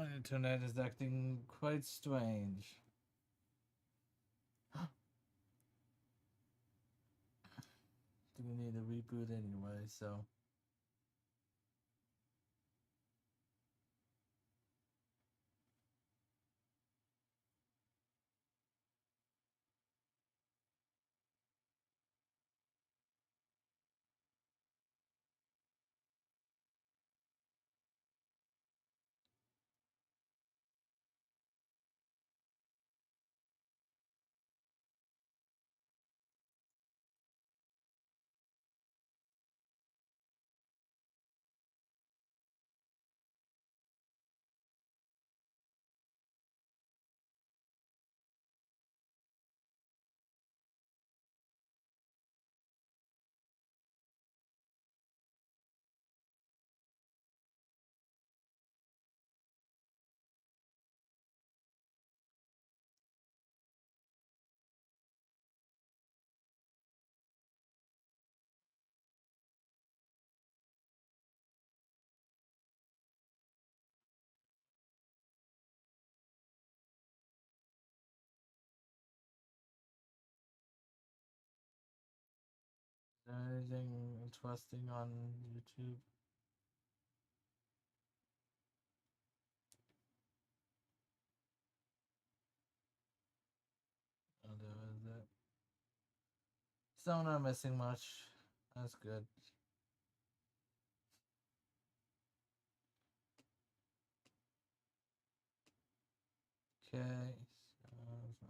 My internet is acting quite strange. Do we need a reboot anyway, so. Is there anything interesting on YouTube? Oh, there is it. So I'm not missing much. That's good. Okay. So.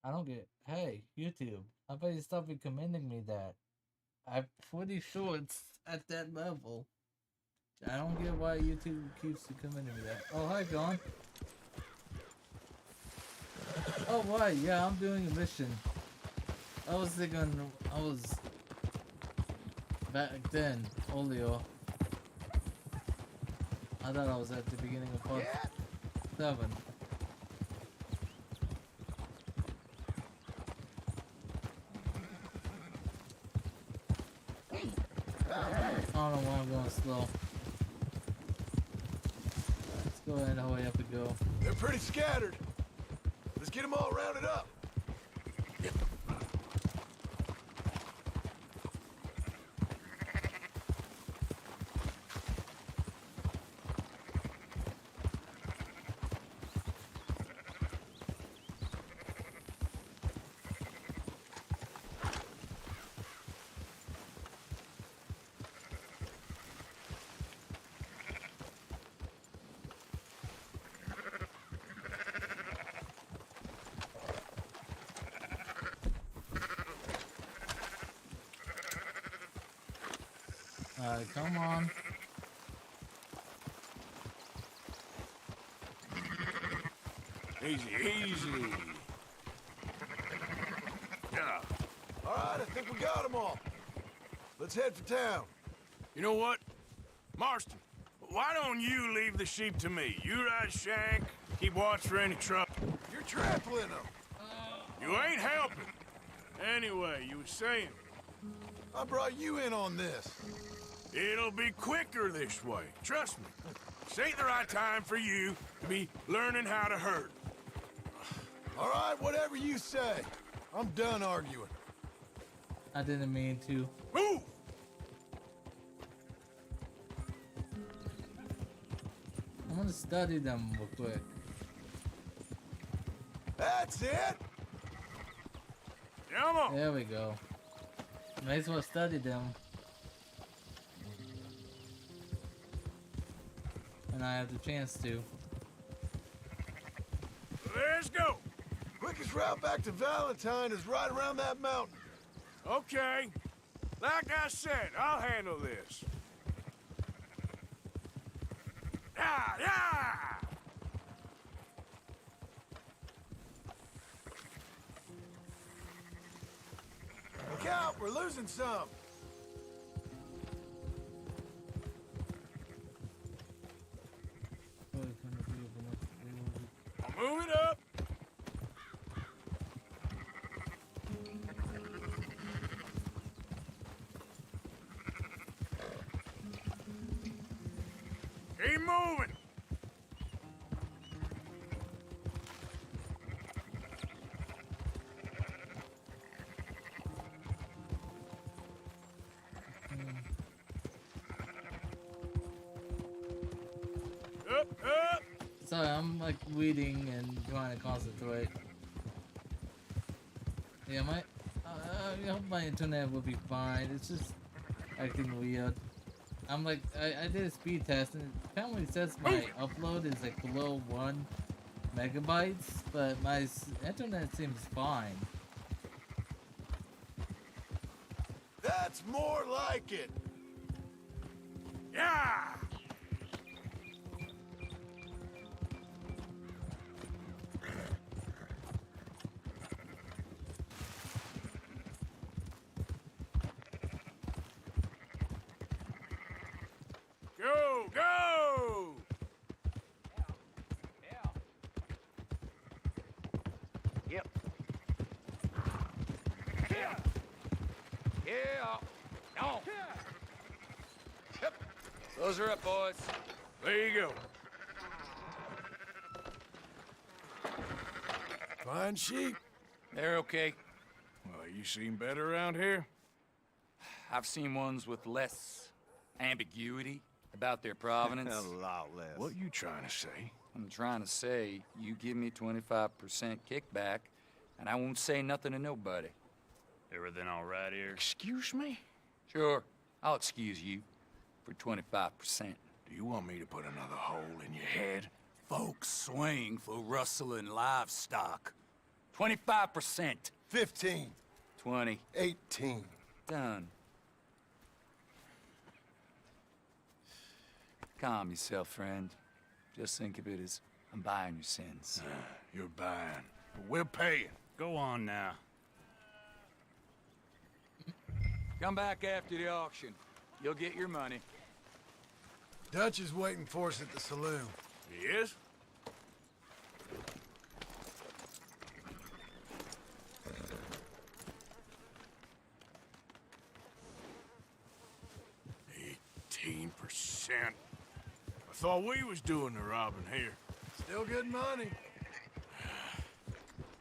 I don't get. Hey, YouTube. I bet you stop recommending me that. I'm pretty sure it's at that level. I don't get why YouTube keeps recommending me that. Oh, hi, John. Oh, why? Yeah, I'm doing a mission. I was thinking I was back then, Olio. I thought I was at the beginning of part 7. I don't know why I'm going slow. Let's go ahead and hurry up and go. They're pretty scattered. Let's get them all rounded up. Alright, come on. Easy, easy. Yeah. All right, I think we got them all. Let's head for town. You know what? Marston, why don't you leave the sheep to me? You ride Shank, keep watch for any trouble. You're trampling them. You ain't helping. Anyway, you were saying, I brought you in on this. it'll be quicker this way. Trust me. This ain't the right time for you to be learning how to herd. All right, whatever you say. I'm done arguing. I didn't mean to. Move! I'm gonna study them real quick. That's it. Come on. There we go. Might as well study them. And I have the chance to. Let's go. Quickest route back to Valentine is right around that mountain. Okay. Like I said, I'll handle this. Yeah, yeah! Look out, we're losing some. I'll move it up. Keep moving. Up, up. Sorry, I'm like reading and trying to concentrate. Yeah, I hope my internet will be fine. It's just acting weird. I'm like, I did a speed test and apparently it says my upload is like below 1 megabytes, but my internet seems fine. That's more like it. Yeah! Go, go! Yep. Yeah. On. Yep. Those are up, boys. There you go. Fine sheep. They're okay. Well, you seem better around here. I've seen ones with less ambiguity about their provenance. A lot less. What you trying to say? I'm trying to say, you give me 25% kickback, and I won't say nothing to nobody. Everything all right here? Excuse me? Sure, I'll excuse you for 25%. Do you want me to put another hole in your head? Folks swing for rustling livestock. 25%. 15. 20. 18. Done. Calm yourself, friend. Just think of it as I'm buying your sins. You're buying, but we're paying. Go on now. Come back after the auction. You'll get your money. Dutch is waiting for us at the saloon. He is? %. I thought we was doing the robbing here. Still good money.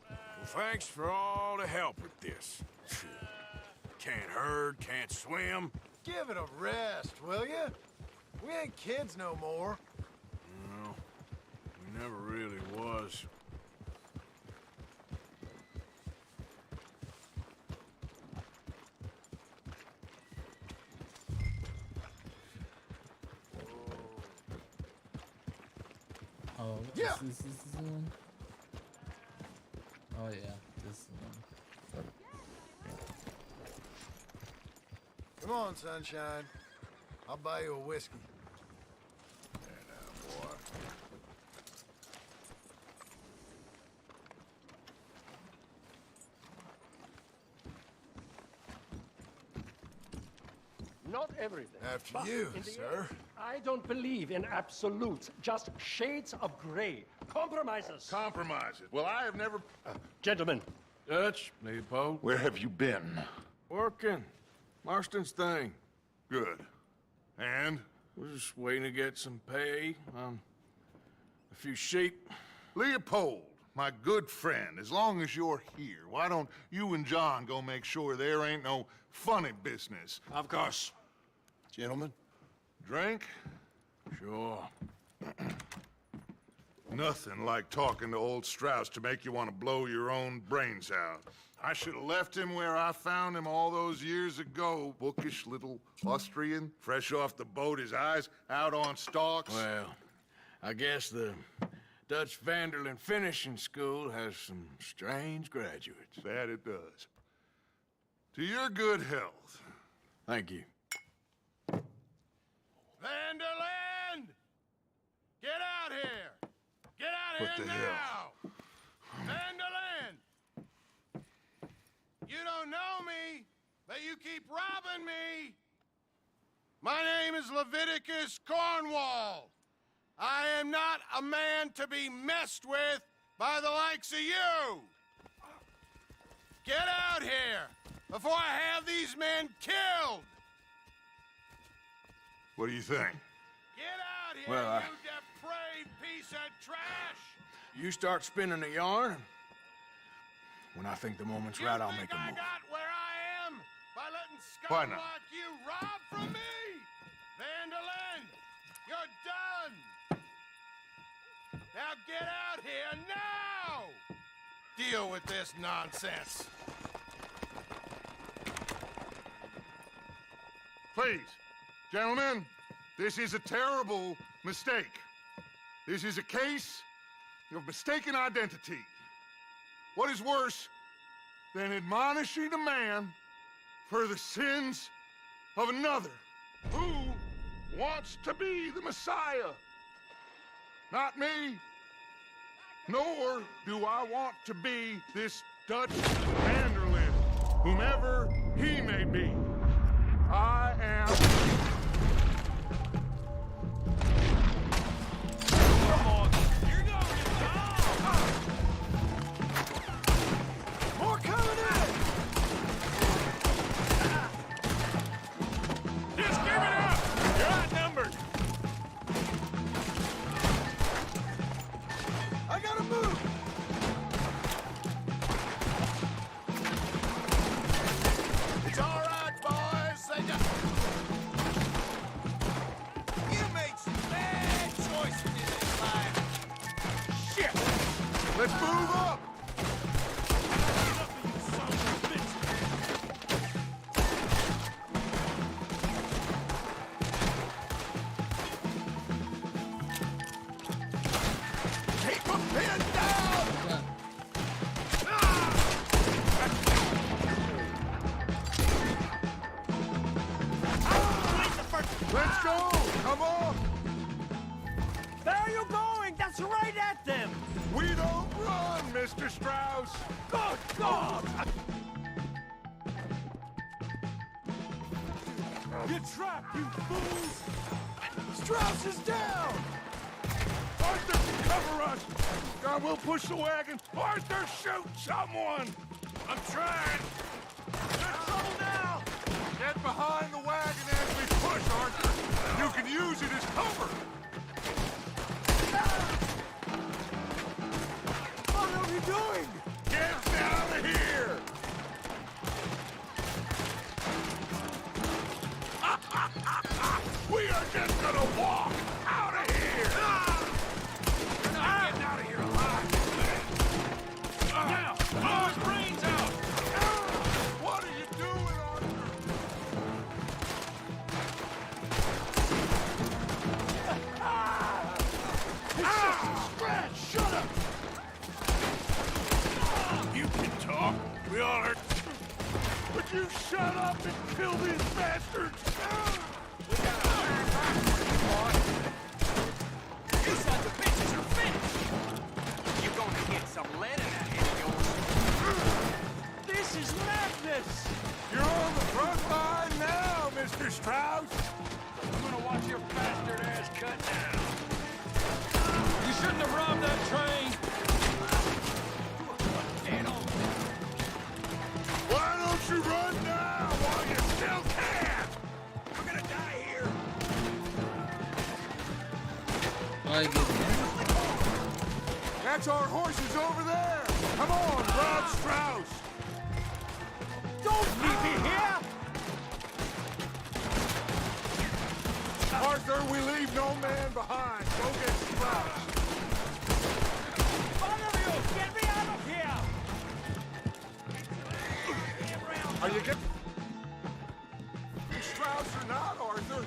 Well, thanks for all the help with this. Can't herd, can't swim. Give it a rest, will ya? We ain't kids no more. No, we never really was. Oh, Yeah. this is the one? Oh yeah, this is the one. Come on, sunshine. I'll buy you a whiskey. Boy. Not everything. After but you, in the sir. end, I don't believe in absolutes, just shades of gray. Compromises. Compromises. Well, I have never... Gentlemen, Dutch, Leopold. Where have you been? Working. Marston's thing. Good. And? We're just waiting to get some pay on a few sheep. Leopold, my good friend, as long as you're here, why don't you and John go make sure there ain't no funny business? Of course. Gentlemen. Drink? Sure. Nothing like talking to old Strauss to make you want to blow your own brains out. I should have left him where I found him all those years ago. Bookish little Austrian, fresh off the boat, his eyes out on stalks. Well, I guess the Dutch Vanderlyn Finishing School has some strange graduates. That it does. To your good health. Thank you. Vanderlyn! Get out here! Get out What here the now! hell? Vanderlyn! You don't know me, but you keep robbing me! My name is Leviticus Cornwall. I am not a man to be messed with by the likes of you! Get out here before I have these men killed! What do you think? Get out here, you depraved piece of trash! You start spinning a yarn. When I think the moment's right, I'll make a move. I got where I am by letting Why scum not? like you rob from me? Vanderlyn, you're done! Now get out here now! Deal with this nonsense. Please, gentlemen, this is a terrible mistake. This is a case of mistaken identity. What is worse than admonishing a man for the sins of another who wants to be the Messiah? Not me, nor do I want to be this Dutch Vanderlyn, whomever he may be. I am... Come on, you're going to die! More coming in! Just give it up! You're outnumbered! I gotta move! It's all right, boys. They just... You made some bad choices in this life. Shit! Let's move up! Keep them pinned down! Let's go! Come on! Where are you going? That's right at them! We don't run, Mr. Strauss! Good God! You're trapped, you fools! Strauss is down! Arthur, cover us! God, we'll push the wagon! Arthur, shoot someone! I'm trying! There's trouble now! Get behind the wagon as we push, Arthur! You can use it as cover! What are we doing? Get out of here! We are just gonna walk out of here! You're not getting out of here alive! Now, blow his brains out! What are you doing, Arthur? Brad, shut up! You can talk. We all heard. Would you shut up and kill these bastards? We got a hard time for you, boy. You sons of bitches are finished. You're going to get some lead in that head of yours. This is madness! You're on the front line now, Mr. Strauss! I'm gonna watch your bastard ass cut down. You shouldn't have robbed that train! Why don't you run now while you still can? We're gonna die here. I get That's our horses over there! Come on, Rob Strauss! Don't leave me here! Arthur, we leave no man behind. Go get Strauss. Are you getting Strauss or not, Arthur?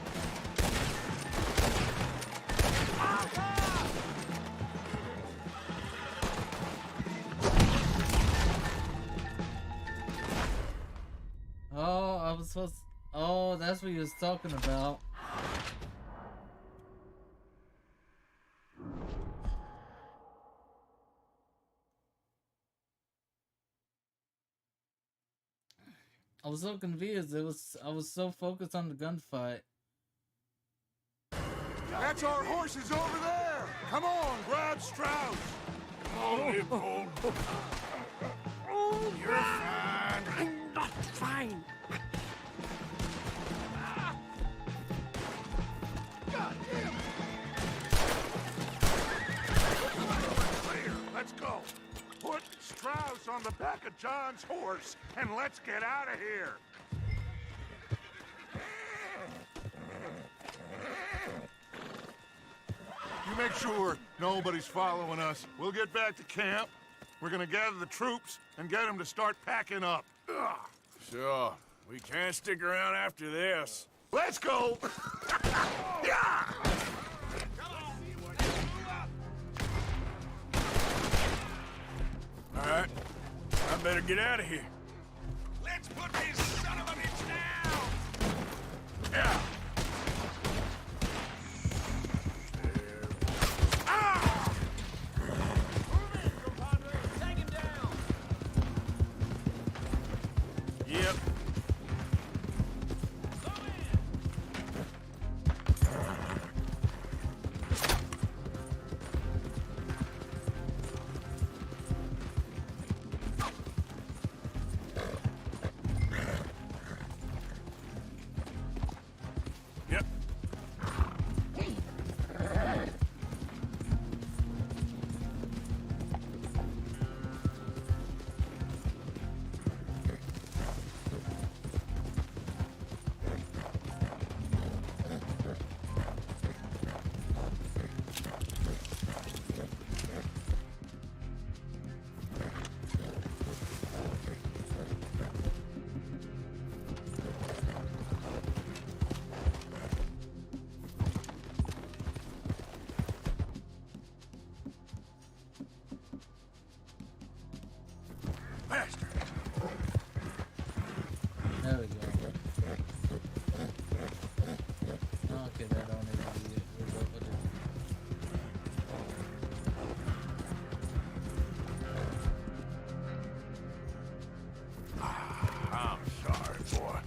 Oh, I was supposed. Oh, that's what he was talking about. I was so confused. I was so focused on the gunfight. That's our horses over there! Come on, grab Strauss! Oh, Leopold. You're fine. I'm not fine. Clear, let's go. Put Strauss on the back of John's horse, and let's get out of here. You make sure nobody's following us. We'll get back to camp. We're gonna gather the troops and get them to start packing up. Ugh. Sure. We can't stick around after this. Let's go! Yeah! All right. I better get out of here. Let's put this son of a bitch down! Yeah! Yep. Yep. Bastard. There we go. Okay, that don't need to be it. We'll go with it. I'm sorry, boy.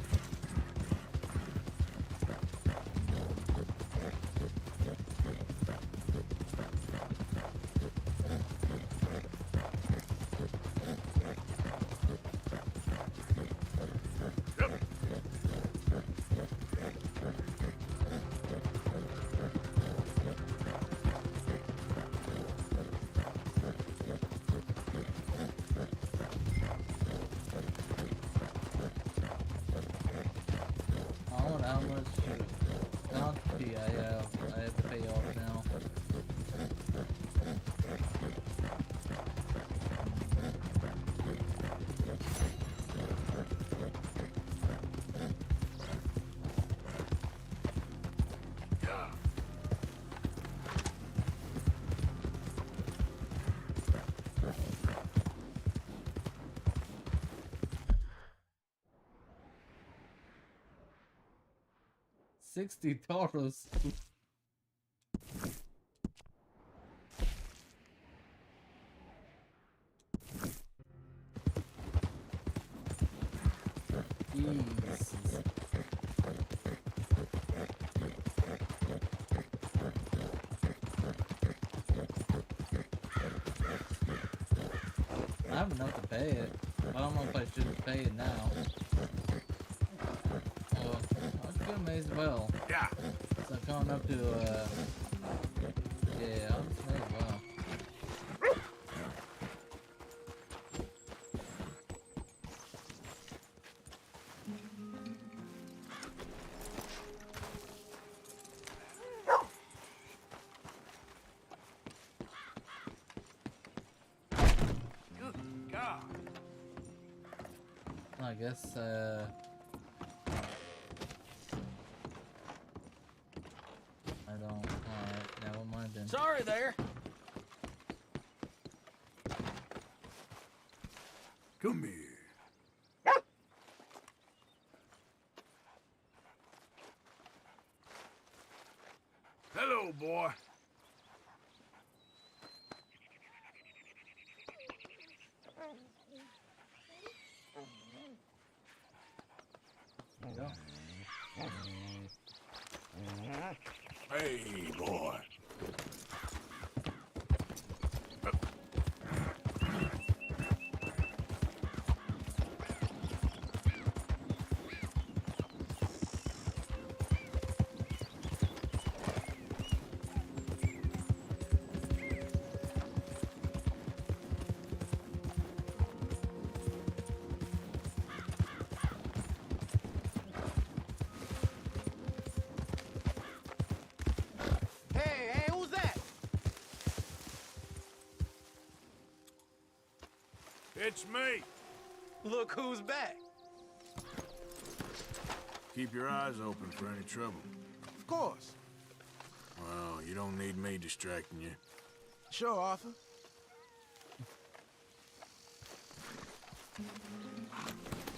I wonder how much bounty I have to pay off now. $60. Jesus. I have enough to pay it. I don't know if I should pay it now. Well, I'll give them as well. Yeah. So I'm coming up to, yeah, I'll just may as well. Good God. I guess, I don't. Alright, never mind then. Sorry there. Come here. Hello, boy. There you go. Hey, boy. Hey, who's that? It's me. Look who's back. Keep your eyes open for any trouble. Of course. Well, you don't need me distracting you. Sure, Arthur.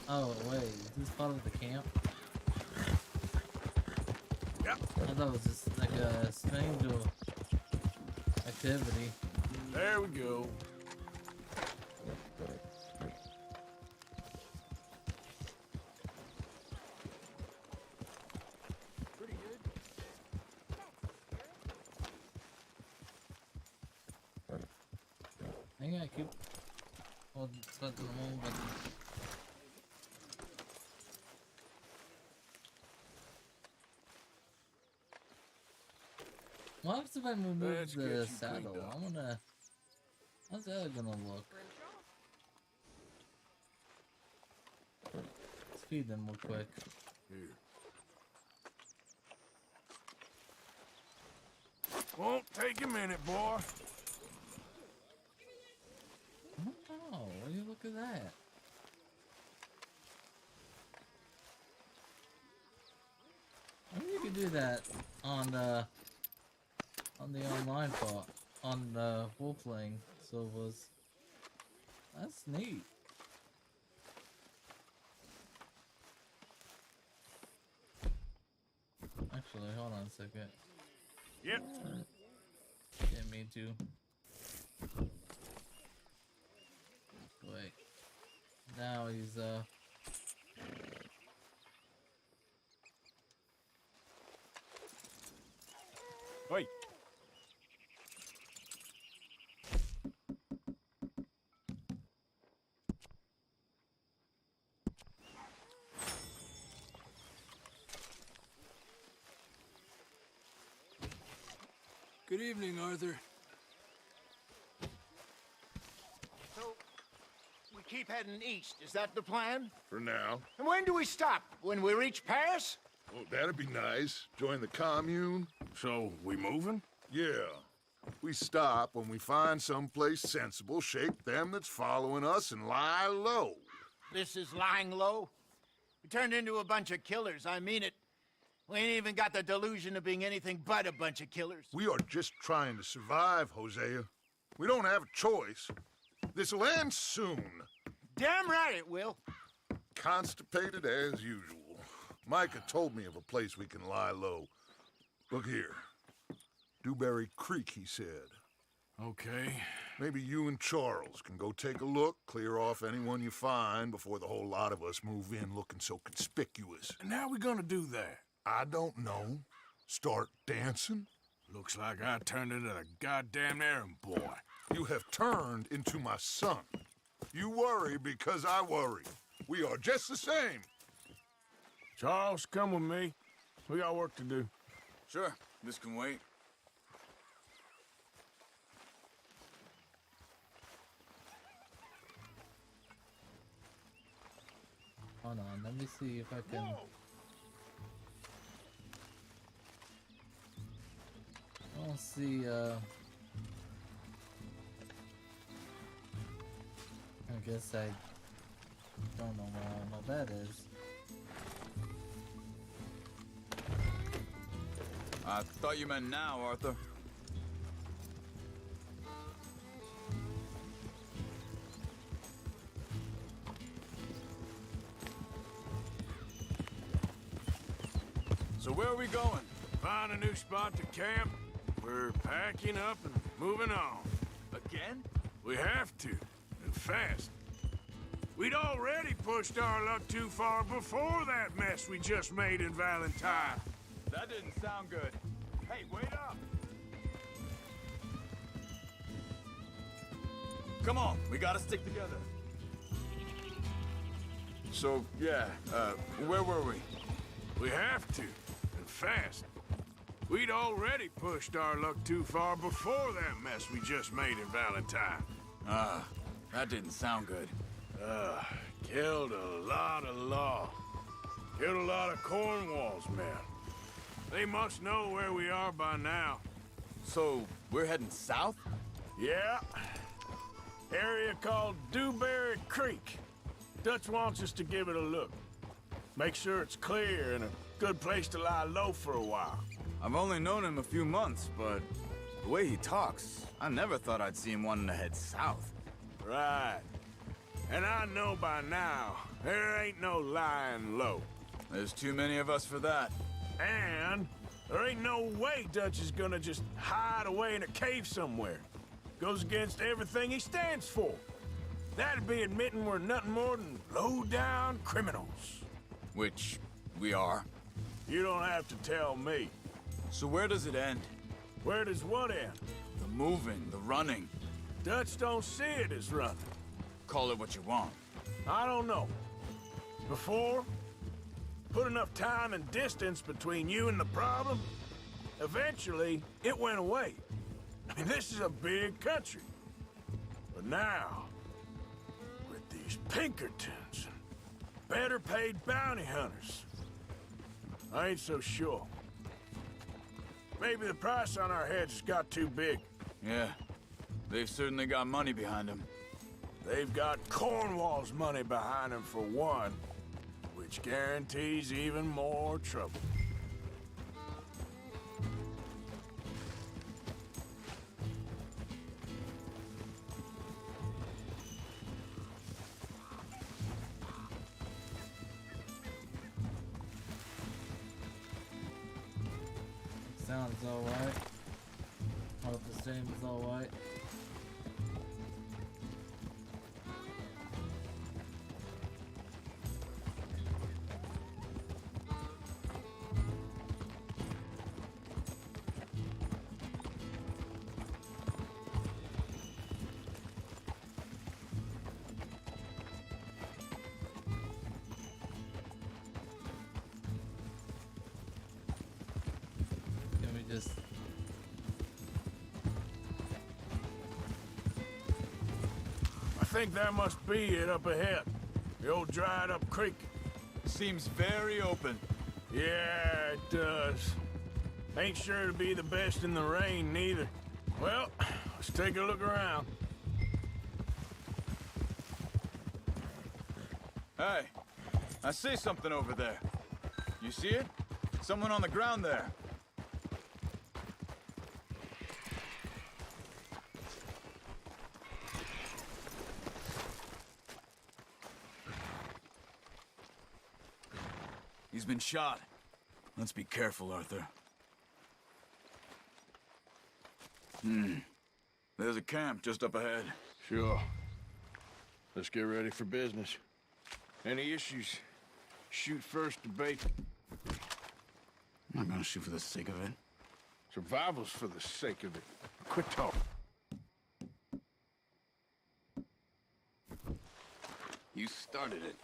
Oh, wait, is this part of the camp? Yeah. I thought it was just like a strange activity. There we go. Pretty good. I think I keep holding button the wrong button. What happens if I remove Let's get the you saddle? cleaned up. I wanna. How's that gonna look? Let's feed them real quick. Here. Won't take a minute, boy. Oh, will you look at that? I mean, you can do that on the online part, on the role-playing servers. That's neat. Actually, hold on a second. Yep. Yeah, me too. Wait. Now he's Wait. Good evening, Arthur. So, we keep heading east. Is that the plan? For now. And when do we stop? When we reach Paris? Oh, that'd be nice. Join the commune. So, we moving? Yeah. We stop when we find someplace sensible, shake them that's following us, and lie low. This is lying low. We turned into a bunch of killers. I mean it. We ain't even got the delusion of being anything but a bunch of killers. We are just trying to survive, Hosea. We don't have a choice. This'll end soon. Damn right it will. Constipated as usual. Micah told me of a place we can lie low. Look here. Dewberry Creek, he said. Okay. Maybe you and Charles can go take a look, clear off anyone you find before the whole lot of us move in looking so conspicuous. And how we gonna do that? I don't know. Start dancing? Looks like I turned into the goddamn errand boy. You have turned into my son. You worry because I worry. We are just the same. Charles, come with me. We got work to do. Sure, this can wait. hold on. Let me see if I can. I don't see. I guess I Don't know where all my bed is. I thought you meant now, Arthur. So where are we going? Find a new spot to camp. We're packing up and moving on. Again? We have to, and fast. We'd already pushed our luck too far before that mess we just made in Valentine. That didn't sound good. Hey, wait up! Come on, we gotta stick together. So, yeah, where were we? We have to, and fast. We'd already pushed our luck too far before that mess we just made in Valentine. That didn't sound good. Killed a lot of law. Killed a lot of Cornwall's men. They must know where we are by now. So, we're heading south? Yeah. Area called Dewberry Creek. Dutch wants us to give it a look. Make sure it's clear and a good place to lie low for a while. I've only known him a few months, but the way he talks, I never thought I'd see him wanting to head south. Right. And I know by now, there ain't no lying low. There's too many of us for that. And there ain't no way Dutch is gonna just hide away in a cave somewhere. Goes against everything he stands for. That'd be admitting we're nothing more than low-down criminals. Which we are. You don't have to tell me. So where does it end? Where does what end? The moving, the running. Dutch don't see it as running. Call it what you want. I don't know. Before, put enough time and distance between you and the problem, eventually it went away. I mean, this is a big country. But now, with these Pinkertons and better paid bounty hunters, I ain't so sure. Maybe the price on our heads has got too big. Yeah, they've certainly got money behind them. They've got Cornwall's money behind them for one, which guarantees even more trouble. Sounds alright. Hope the same is alright. Can we just... I think that must be it up ahead. The old dried up creek. Seems very open. Yeah, it does. Ain't sure to be the best in the rain, neither. Well, let's take a look around. Hey, I see something over there. You see it? Someone on the ground there. He's been shot. Let's be careful, Arthur. There's a camp just up ahead. Sure. Let's get ready for business. Any issues? Shoot first, debate. I'm not gonna shoot for the sake of it. Survival's for the sake of it. Quit talking. You started it.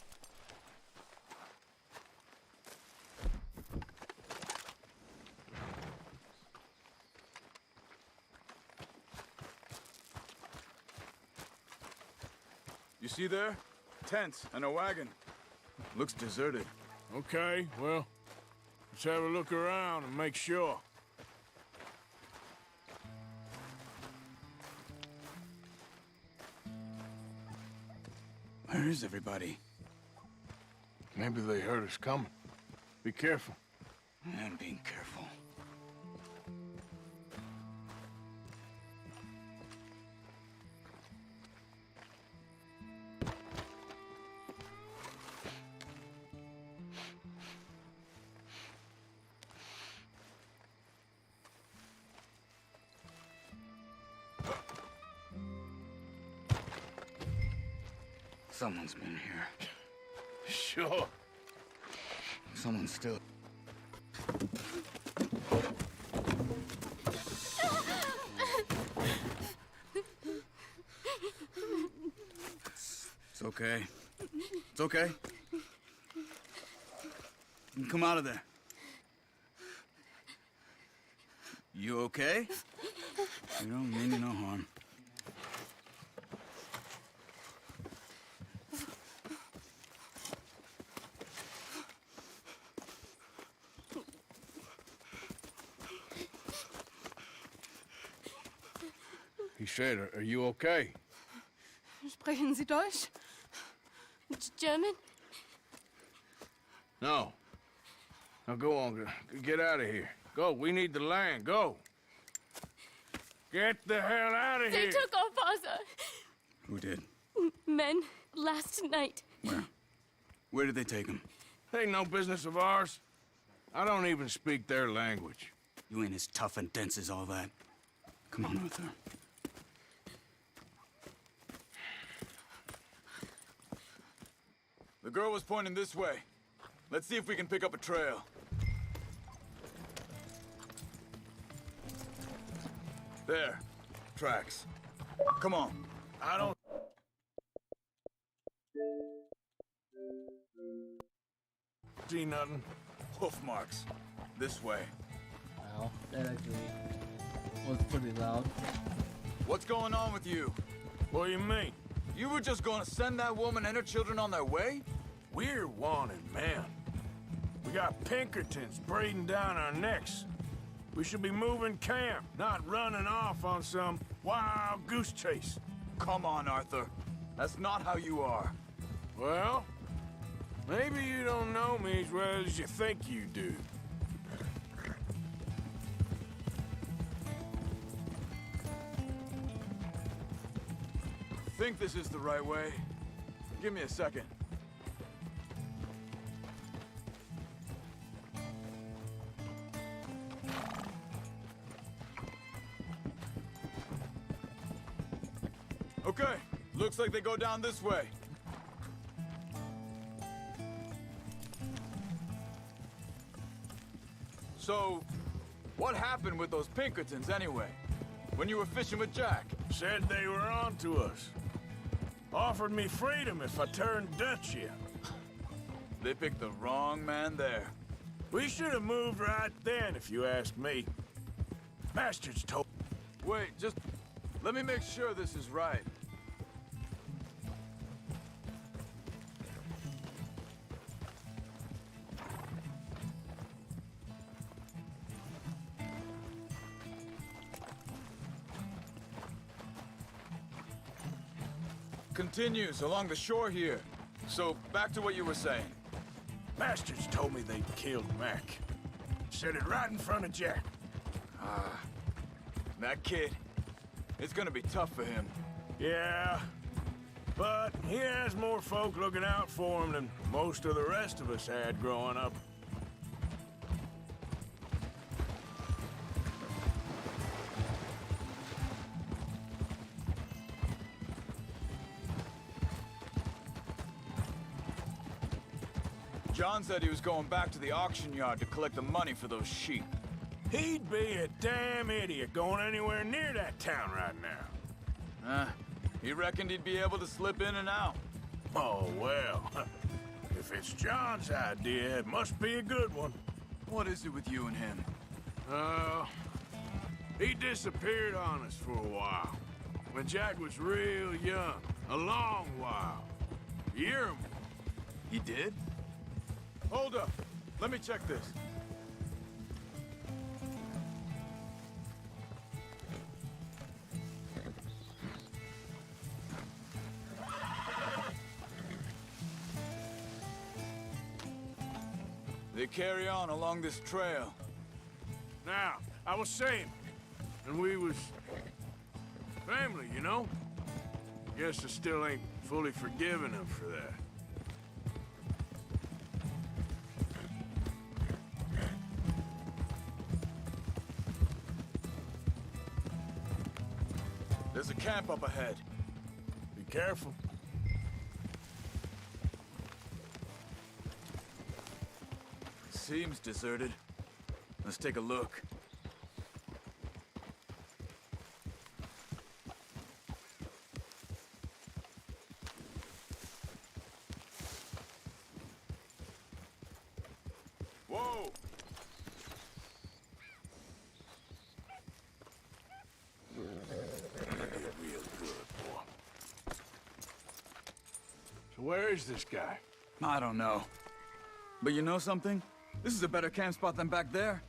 You see there? Tents and a wagon. Looks deserted. Okay, well, let's have a look around and make sure. Where is everybody? Maybe they heard us coming. Be careful. I'm being careful. Someone's been here. Sure. Someone's still... It's okay. It's okay. You can come out of there. You okay? You don't mean you no harm. He said, are you okay? Sprechen Sie Deutsch? German? No. Now go on, get out of here. Go, we need the land, go. Get the hell out of They here. took our father. Who did? Men, last night. Where? Where did they take him? Ain't no business of ours. I don't even speak their language. You ain't as tough and dense as all that. Come on, Arthur. The girl was pointing this way. Let's see if we can pick up a trail. There. Tracks. Come on. I don't... see nothing. Hoof marks. This way. Wow, that actually was pretty loud. What's going on with you? What do you mean? You were just gonna send that woman and her children on their way? We're wanted, man. We got Pinkertons breathing down our necks. We should be moving camp, not running off on some wild goose chase. Come on, Arthur. That's not how you are. Well, maybe you don't know me as well as you think you do. Think this is the right way? Give me a second. Okay, looks like they go down this way. So, what happened with those Pinkertons anyway? When you were fishing with Jack? Said they were on to us. Offered me freedom if I turned Dutch in. They picked the wrong man there. We should have moved right then, if you ask me. Bastards told... Wait, just let me make sure this is right. Continues along the shore here. So, back to what you were saying. Bastards told me they'd killed Mac. Said it right in front of Jack. That kid, it's gonna be tough for him. Yeah, but he has more folk looking out for him than most of the rest of us had growing up. John said he was going back to the auction yard to collect the money for those sheep. He'd be a damn idiot going anywhere near that town right now. He reckoned he'd be able to slip in and out. Oh, well. If it's John's idea, it must be a good one. What is it with you and him? He disappeared on us for a while. When Jack was real young. A long while. A year or more. He did? Hold up. Let me check this. They carry on along this trail. Now, I was saying, and we was family, you know? Guess I still ain't fully forgiven him for that. There's a camp up ahead. Be careful. Seems deserted. Let's take a look. Whoa! So where is this guy? I don't know. But you know something? This is a better camp spot than back there.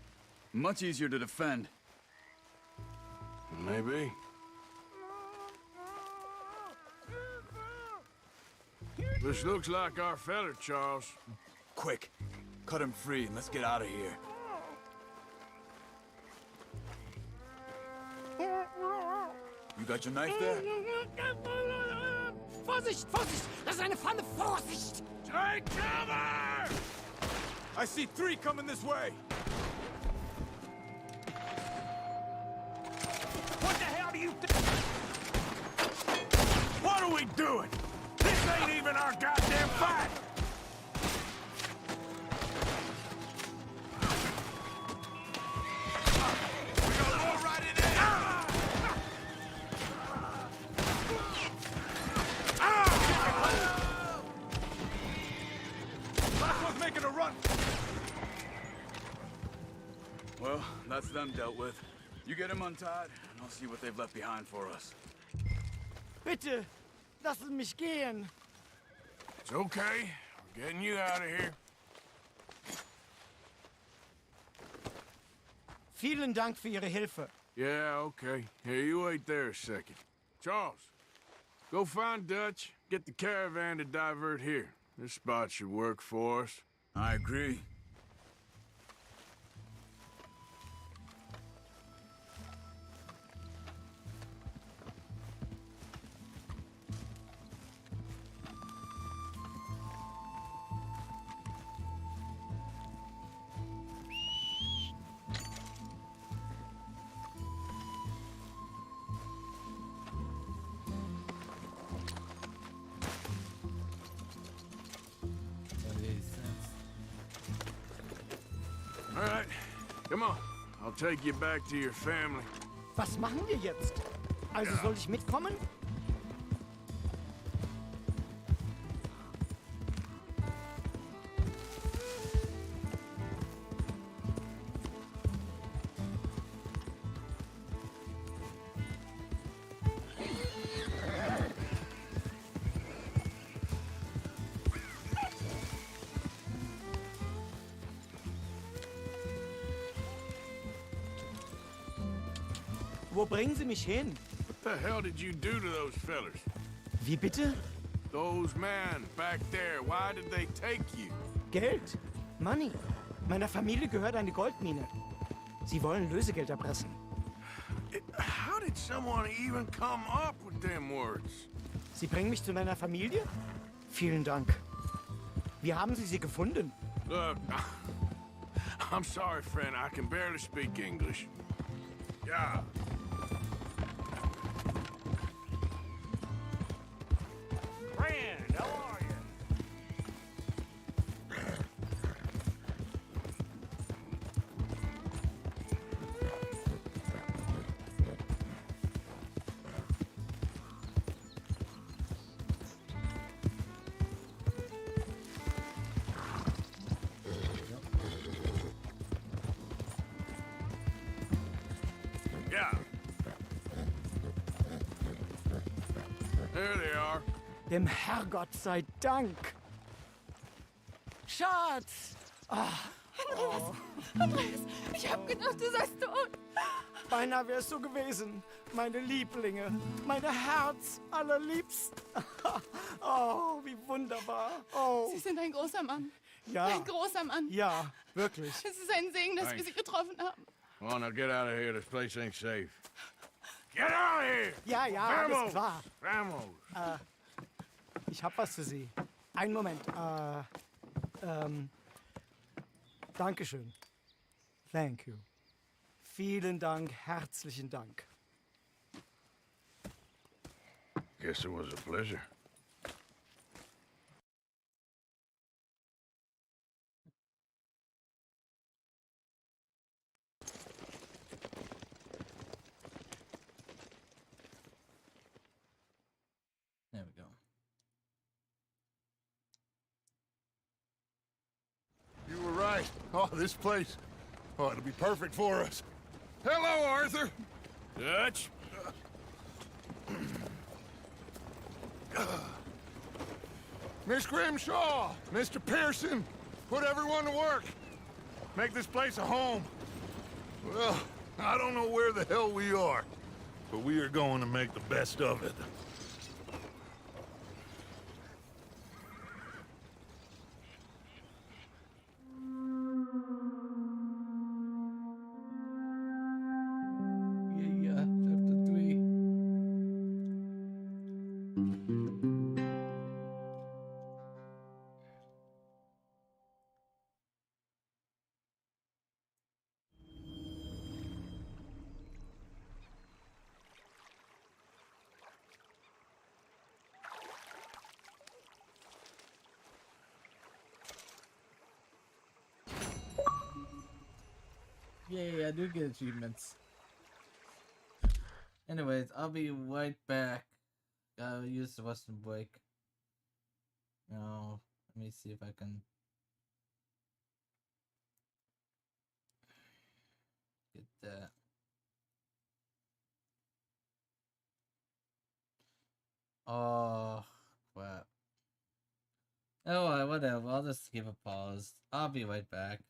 Much easier to defend. Maybe. This looks like our feller, Charles. Quick, cut him free and let's get out of here. You got your knife there? Vorsicht, Vorsicht! Das ist eine Pfanne! Vorsicht! Take cover! I see 3 coming this way. What the hell do you What are we doing? This ain't even our goddamn fight! We're gonna go right in there! Last one's making a run. Well, that's them dealt with. You get them untied, and I'll see what they've left behind for us. Bitte, lassen mich gehen. It's okay. We're getting you out of here. Vielen Dank für Ihre Hilfe. Yeah, okay. Here, you wait there a second. Charles, go find Dutch. Get the caravan to divert here. This spot should work for us. I agree. All right, come on. I'll take you back to your family. Was machen wir jetzt? Also soll ich mitkommen? Wo bringen Sie mich hin? What the hell did you do to those fellers? Wie bitte? Those men back there, why did they take you? Geld. Money. Meiner Familie gehört eine Goldmine. Sie wollen Lösegeld erpressen. How did someone even come up with them words? Sie bringen mich zu meiner Familie? Vielen Dank. Wie haben Sie sie gefunden? Look, I'm sorry, friend. I can barely speak English. Yeah. Friend, how are you? Yeah. There they are. Dem Herrgott sei Dank. Schatz! Andreas, ich hab gedacht, du seist tot. Beinahe wär's so gewesen. Meine Lieblinge, meine Herz allerliebsten. Oh, wie wunderbar. Oh, Sie sind ein großer Mann. Ja. Ein großer Mann. Ja, wirklich. Es ist ein Segen, dass wir Sie getroffen haben. Come on, now get out of here. This place ain't safe. Get out of here! Ja, ja, alles klar. Vamos! Ich hab was für Sie. Einen Moment. Dankeschön. Thank you. Vielen Dank, herzlichen Dank. Guess it was a pleasure. There we go. You were right. Oh, this place. Oh, it'll be perfect for us. Hello, Arthur. Dutch? Miss Grimshaw, Mr. Pearson, put everyone to work. Make this place a home. Well, I don't know where the hell we are, but we are going to make the best of it. Yeah, chapter 3. Yay, I do get achievements. Anyways, I'll be right back. Gotta use the Western break. Now, let me see if I can get that. Oh, crap. Oh, well, whatever. I'll just give a pause. I'll be right back.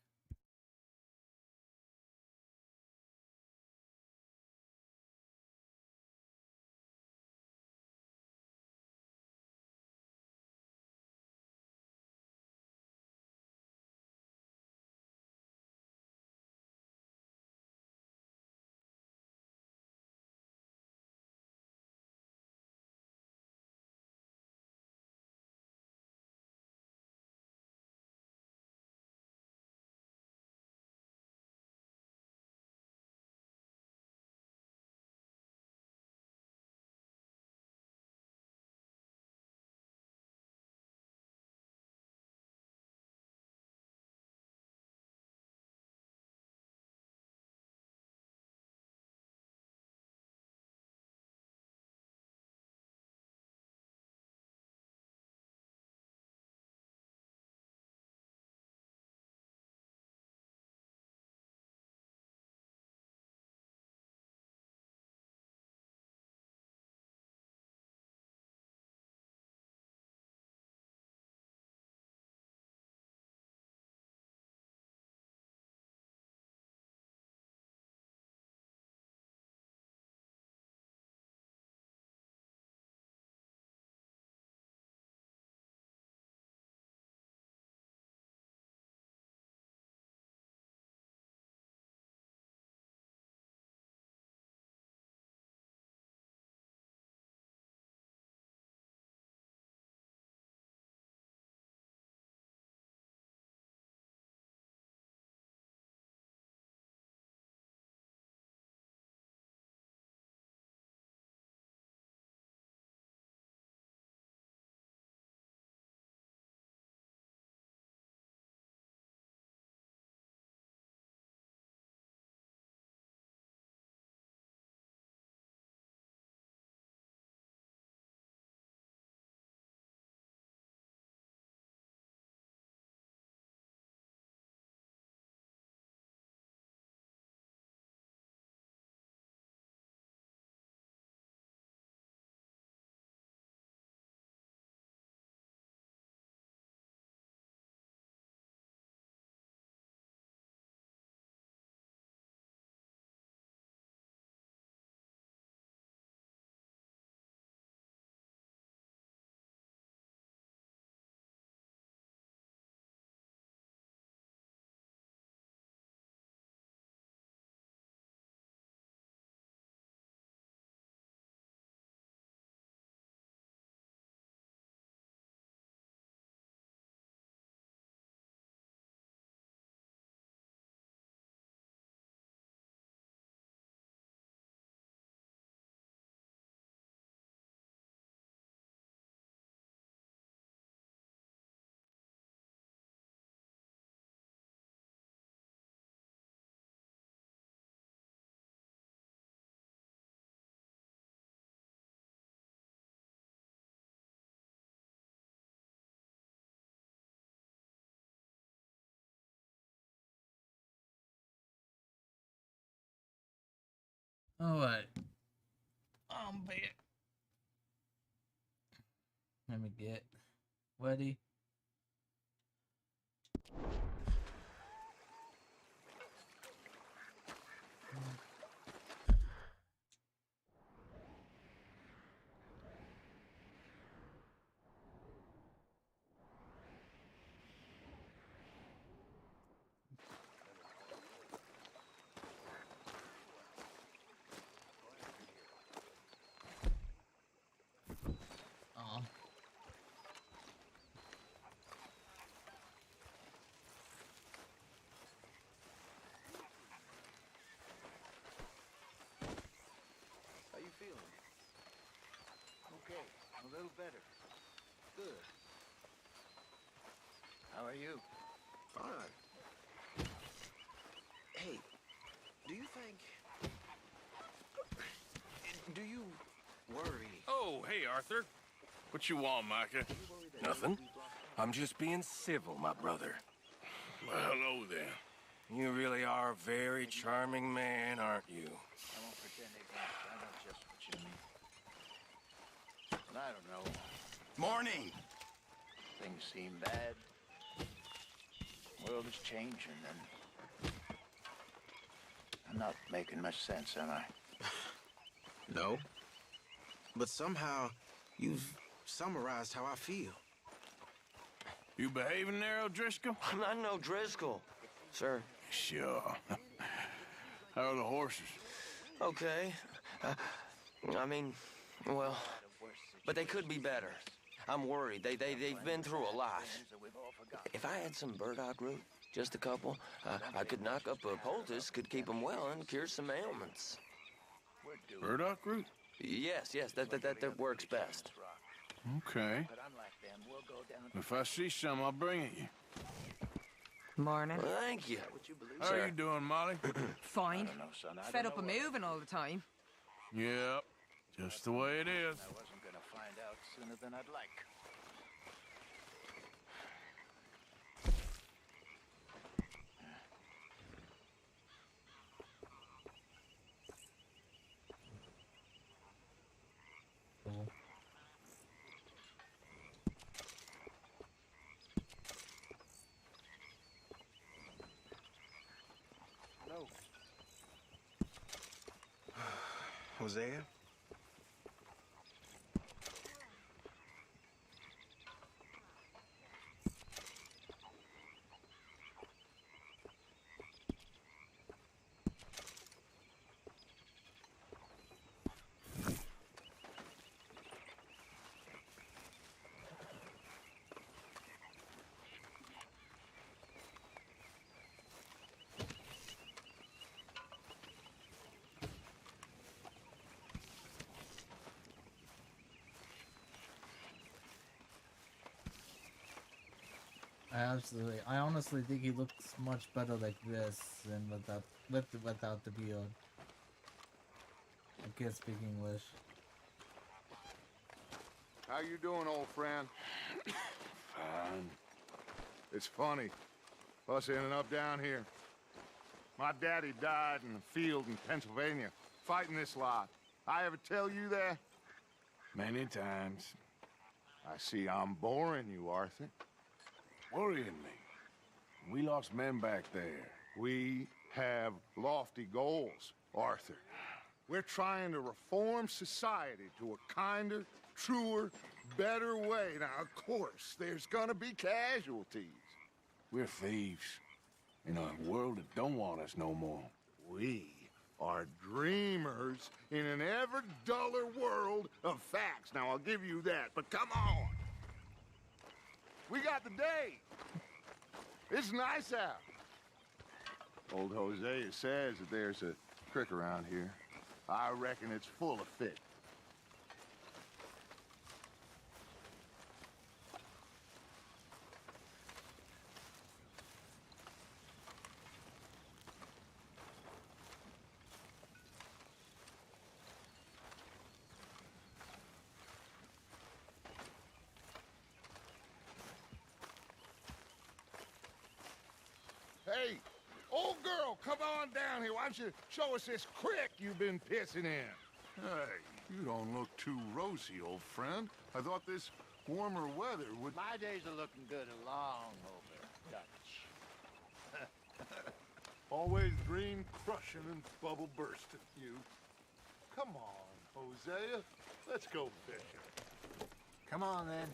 Alright. Back. Let me get ready. Aw. How you feeling? Okay, a little better. Good. How are you? Fine. Hey, do you think... Do you worry? Oh, hey, Arthur. What you want, Micah? Nothing. I'm just being civil, my brother. Well, hello then. You really are a very charming man, aren't you? I won't pretend ignorance. I know just what you mean. But I don't know. Morning. Things seem bad. World is changing, and I'm not making much sense, am I? No. But somehow, you've summarized how I feel. You behaving there, O'Driscoll? I'm not no Driscoll, sir. Sure. How are the horses? Okay. I mean, well, but they could be better. I'm worried. They've been through a lot. If I had some burdock root, just a couple, I could knock up a poultice, could keep them well, and cure some ailments. Burdock root? Yes, that works best. Okay. If I see some, I'll bring it you. Morning. Well, thank you. How are you doing, Molly? Fine. Fed up of moving all the time. Yep. Just the way it is. I wasn't gonna find out sooner than I'd like. Cool. No. Hosea? I honestly think he looks much better like this than without the beard. I can't speak English. How you doing, old friend? Fine. It's funny. Us ending up down here. My daddy died in a field in Pennsylvania, fighting this lot. I ever tell you that? Many times. I see I'm boring you, Arthur. Worrying me. We lost men back there. We have lofty goals, Arthur. We're trying to reform society to a kinder, truer, better way. Now, of course, there's gonna be casualties. We're thieves. In a world that don't want us no more. We are dreamers in an ever duller world of facts. Now, I'll give you that, but come on. We got the day. It's nice out. Old Hosea says that there's a creek around here. I reckon it's full of fish. Hey, old girl, come on down down here. Why don't you show us this creek you've been pissing in? Hey, you don't look too rosy, old friend. I thought this warmer weather would... My days are looking good along over, Dutch. Always green crushing and bubble bursting, you. Come on, Hosea. Let's go fishing. Come on, then.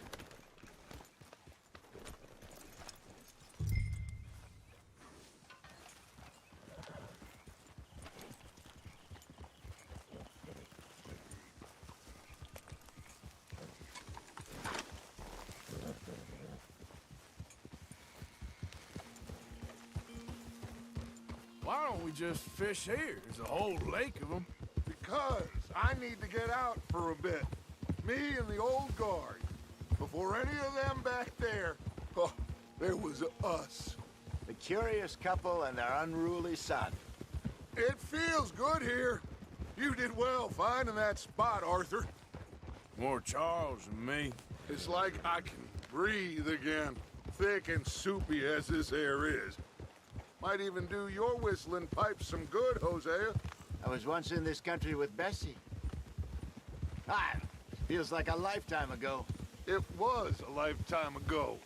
Why don't we just fish here? There's a whole lake of them. Because I need to get out for a bit. Me and the old guard. Before any of them back there, oh, there was us. The curious couple and their unruly son. It feels good here. You did well finding that spot, Arthur. More Charles than me. It's like I can breathe again, thick and soupy as this air is. Might even do your whistling pipes some good, Hosea. I was once in this country with Bessie. Feels like a lifetime ago. It was a lifetime ago.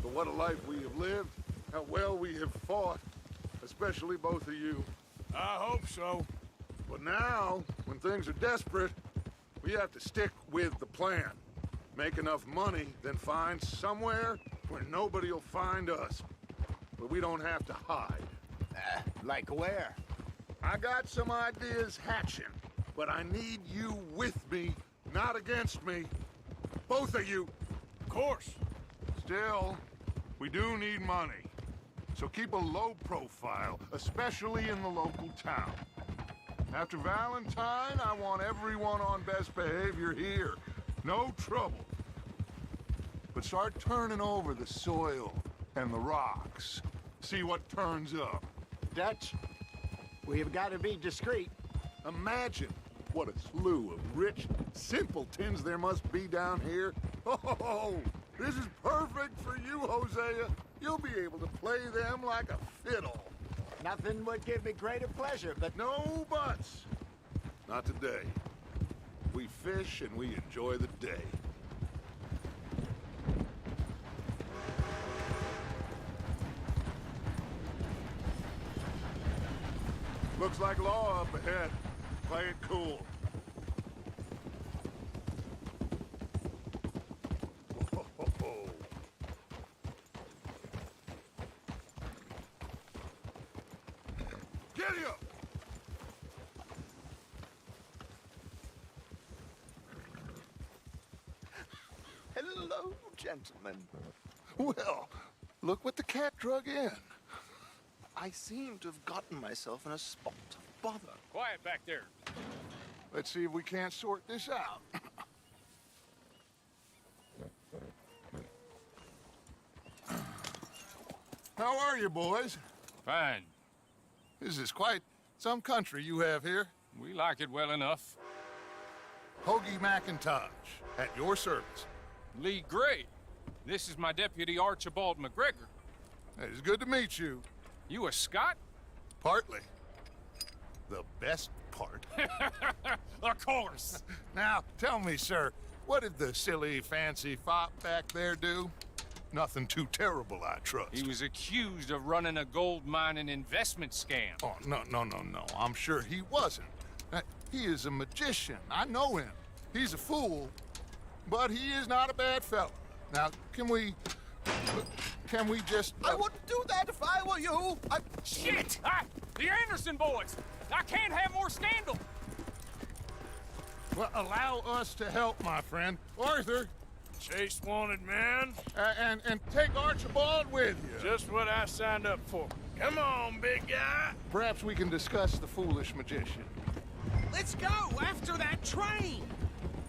But what a life we have lived, how well we have fought, especially both of you. I hope so. But now, when things are desperate, we have to stick with the plan. Make enough money, then find somewhere where nobody will find us. But we don't have to hide. Like where? I got some ideas hatching, but I need you with me, not against me. Both of you. Of course. Still, we do need money. So keep a low profile, especially in the local town. After Valentine, I want everyone on best behavior here. No trouble. But start turning over the soil and the rocks. See what turns up. Dutch, we've got to be discreet. Imagine what a slew of rich simpletons there must be down here. Oh, this is perfect for you, Hosea. You'll be able to play them like a fiddle. Nothing would give me greater pleasure, but... No buts. Not today. We fish and we enjoy the day. Looks like law up ahead. Play it cool. Whoa. Get him! Hello, gentlemen. Well, look what the cat drug in. I seem to have gotten myself in a spot of bother. Quiet back there. Let's see if we can't sort this out. How are you, boys? Fine. This is quite some country you have here. We like it well enough. Hoagie McIntosh, at your service. Lee Gray. This is my deputy, Archibald McGregor. It is good to meet you. You a Scot? Partly. The best part. Of course. Now, tell me, sir, what did the silly, fancy fop back there do? Nothing too terrible, I trust. He was accused of running a gold mining investment scam. Oh, no. I'm sure he wasn't. He is a magician. I know him. He's a fool, but he is not a bad fellow. Now, can we just... I wouldn't do that if I were you. Shit! The Anderson boys! I can't have more scandal! Well, allow us to help, my friend. Arthur! Chase wanted man. And take Archibald with you. Just what I signed up for. Come on, big guy. Perhaps we can discuss the foolish magician. Let's go after that train.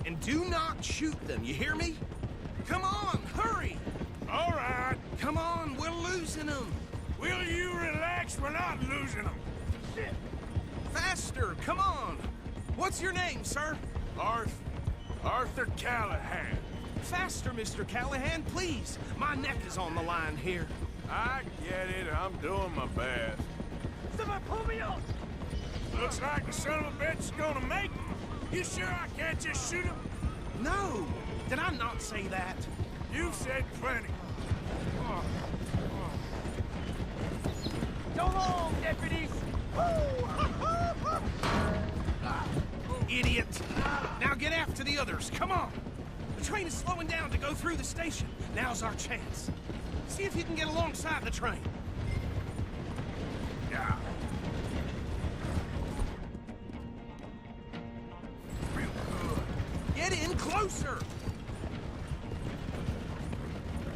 And do not shoot them, you hear me? Come on, hurry. All right. Come on, we're losing them. Will you relax? We're not losing them. Shit. Faster, come on. What's your name, sir? Arthur Callahan. Faster, Mr. Callahan, please. My neck is on the line here. I get it. I'm doing my best. Pull me up. Looks like the son of a bitch is gonna make it. You sure I can't just shoot him? No! Did I not say that? You've said plenty. So long, deputies! Idiot! Now get after the others, come on! The train is slowing down to go through the station. Now's our chance. See if you can get alongside the train. Yeah. Real good. Get in closer!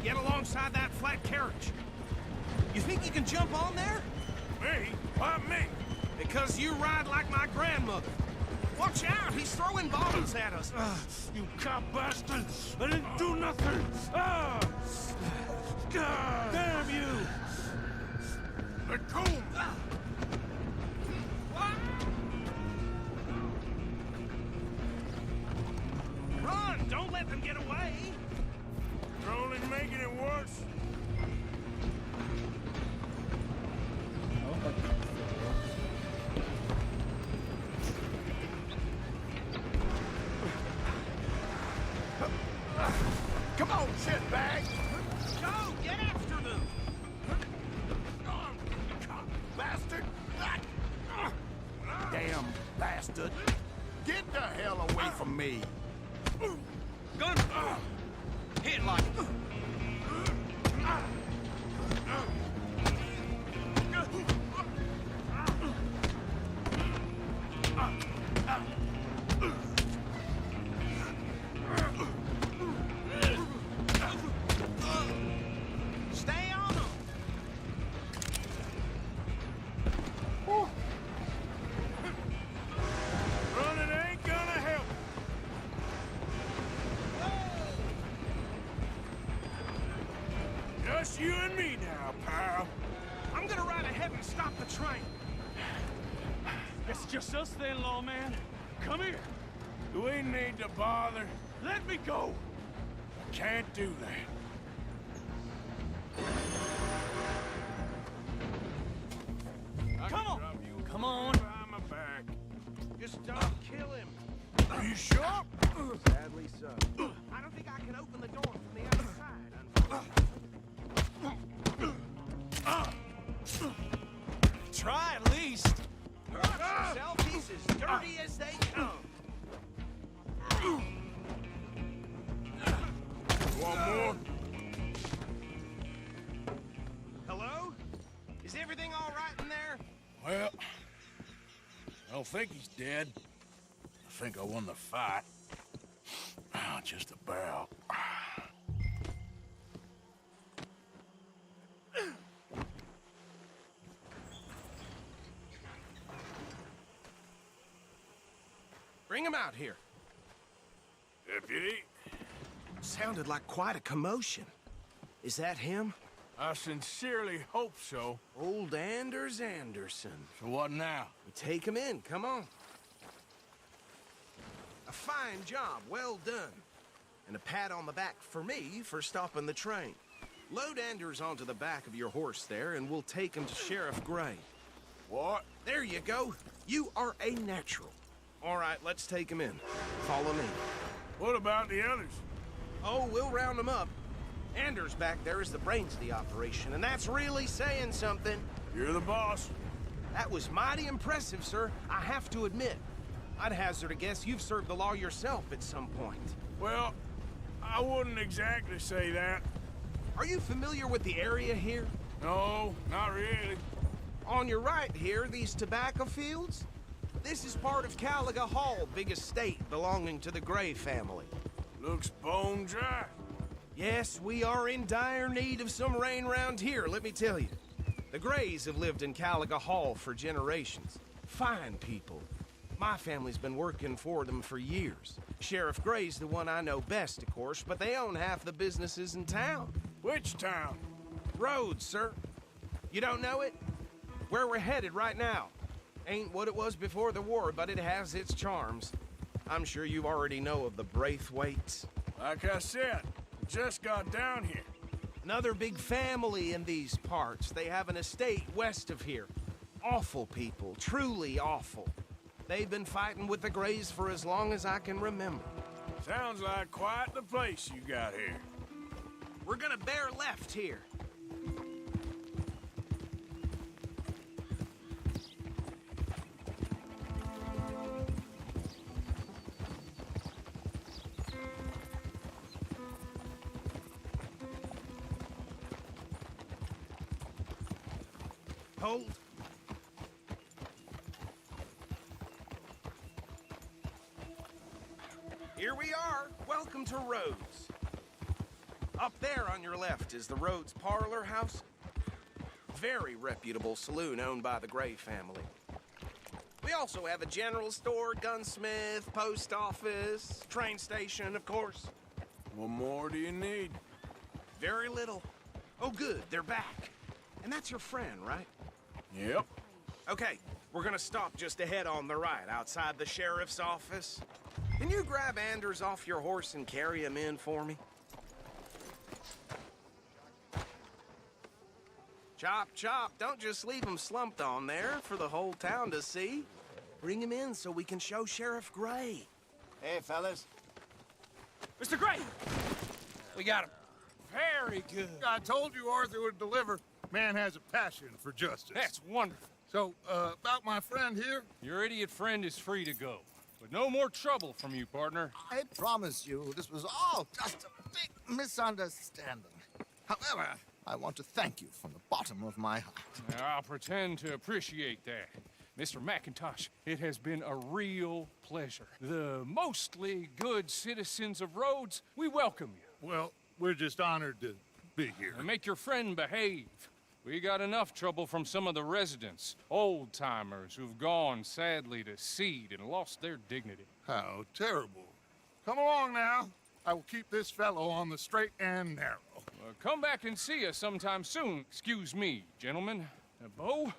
Get alongside that flat carriage. You think you can jump on there? Me? Why me? Because you ride like my grandmother. Watch out, he's throwing bombs at us. You cop bastard! I didn't do nothing! God damn you! Let go! Run! Don't let them get away! You're only making it worse. Come on, shitbag! Go! Get after them! Bastard! Damn bastard! Get the hell away from me! Gun! Hit like... Stay on them! Running ain't gonna help. Just you and me now, pal. I'm gonna ride ahead and stop the train. It's just us then, lawman. Come here. We need to bother. Let me go. Can't do that. Come on. Come on. Behind my back. Just don't kill him. Are you sure? Sadly so. I don't think I can open the door from the other side, unfortunately. Try at least. Watch yourself. He's as dirty as they come. One more? Hello? Is everything all right in there? Well, I don't think he's dead. I think I won the fight. Just about. Bring him out here. Deputy? Sounded like quite a commotion. Is that him? I sincerely hope so. Old Anders Anderson. So what now? We take him in, come on. A fine job, well done. And a pat on the back for me for stopping the train. Load Anders onto the back of your horse there, and we'll take him to Sheriff Gray. What? There you go. You are a natural. All right, let's take him in. Follow me. What about the others? Oh, we'll round them up. Anders back there is the brains of the operation, and that's really saying something. You're the boss. That was mighty impressive, sir. I have to admit. I'd hazard a guess you've served the law yourself at some point. Well, I wouldn't exactly say that. Are you familiar with the area here? No, not really. On your right here, these tobacco fields? This is part of Caliga Hall, big estate belonging to the Gray family. Looks bone dry. Yes, we are in dire need of some rain round here, let me tell you. The Grays have lived in Caliga Hall for generations. Fine people. My family's been working for them for years. Sheriff Gray's the one I know best, of course, but they own half the businesses in town. Which town? Rhodes, sir. You don't know it? Where we're headed right now. Ain't what it was before the war, but it has its charms. I'm sure you already know of the Braithwaites. Like I said, just got down here. Another big family in these parts. They have an estate west of here. Awful people, truly awful. They've been fighting with the Greys for as long as I can remember. Sounds like quite the place you got here. We're gonna bear left here. Hold. Here we are. Welcome to Rhodes. Up there on your left is the Rhodes Parlor House. Very reputable saloon owned by the Gray family. We also have a general store, gunsmith, post office, train station, of course. What more do you need? Very little. Oh, good, they're back. And that's your friend, right? Yep. Okay, we're gonna stop just ahead on the right, outside the sheriff's office. Can you grab Anders off your horse and carry him in for me? Chop, chop, don't just leave him slumped on there for the whole town to see. Bring him in so we can show Sheriff Gray. Hey, fellas. Mr. Gray! We got him. Very good. I told you Arthur would deliver. Man has a passion for justice. That's wonderful. So, about my friend here? Your idiot friend is free to go. But no more trouble from you, partner. I promise you, this was all just a big misunderstanding. However, I want to thank you from the bottom of my heart. I'll pretend to appreciate that. Mr. McIntosh, it has been a real pleasure. The mostly good citizens of Rhodes, we welcome you. Well, we're just honored to be here. And make your friend behave. We got enough trouble from some of the residents, old-timers who've gone, sadly, to seed and lost their dignity. How terrible. Come along now. I will keep this fellow on the straight and narrow. Come back and see us sometime soon. Excuse me, gentlemen. Bo,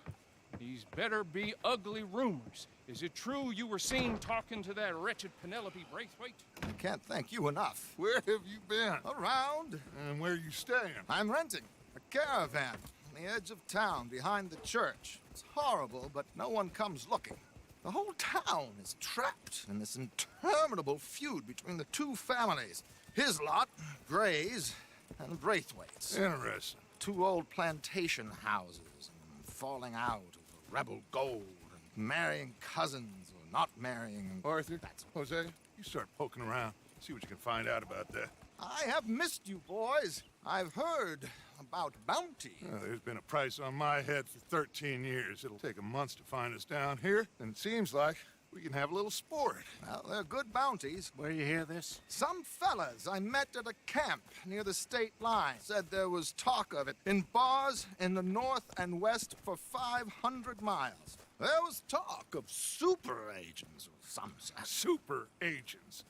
these better be ugly rumors. Is it true you were seen talking to that wretched Penelope Braithwaite? I can't thank you enough. Where have you been? Around. And where are you staying? I'm renting a caravan on the edge of town behind the church. It's horrible, but no one comes looking. The whole town is trapped in this interminable feud between the two families. His lot, Gray's, and Braithwaite's. Interesting. Two old plantation houses, and falling out over rebel gold, and marrying cousins or not marrying. Arthur, Jose, you start poking around. See what you can find out about that. I have missed you, boys. I've heard about bounty. Well, there's been a price on my head for 13 years. It'll take a month to find us down here, and it seems like we can have a little sport. Well, they're good bounties. Where you hear this? Some fellas I met at a camp near the state line said there was talk of it in bars in the north and west for 500 miles. There was talk of super agents of some sort. Super agents?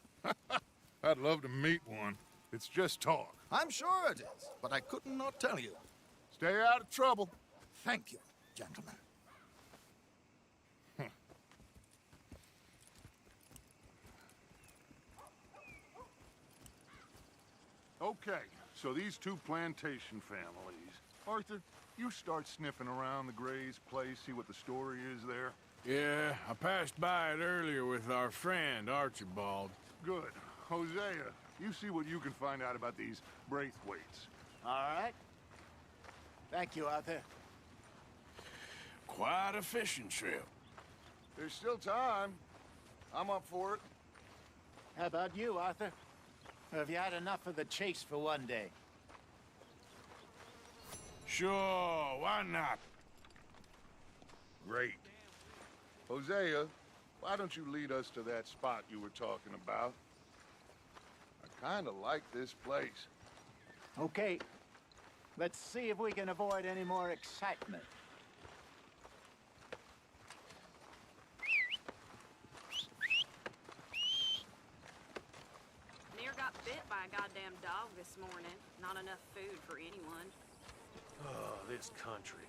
I'd love to meet one. It's just talk. I'm sure it is, but I could not tell you. Stay out of trouble. Thank you, gentlemen. Okay, so these two plantation families. Arthur, you start sniffing around the Gray's place, see what the story is there. Yeah, I passed by it earlier with our friend, Archibald. Good. Hosea, you see what you can find out about these Braithwaites. All right. Thank you, Arthur. Quite a fishing trip. There's still time. I'm up for it. How about you, Arthur? Or have you had enough of the chase for one day? Sure, why not? Great. Hosea, why don't you lead us to that spot you were talking about? I kind of like this place. Okay. Let's see if we can avoid any more excitement. Near got bit by a goddamn dog this morning. Not enough food for anyone. Oh, this country.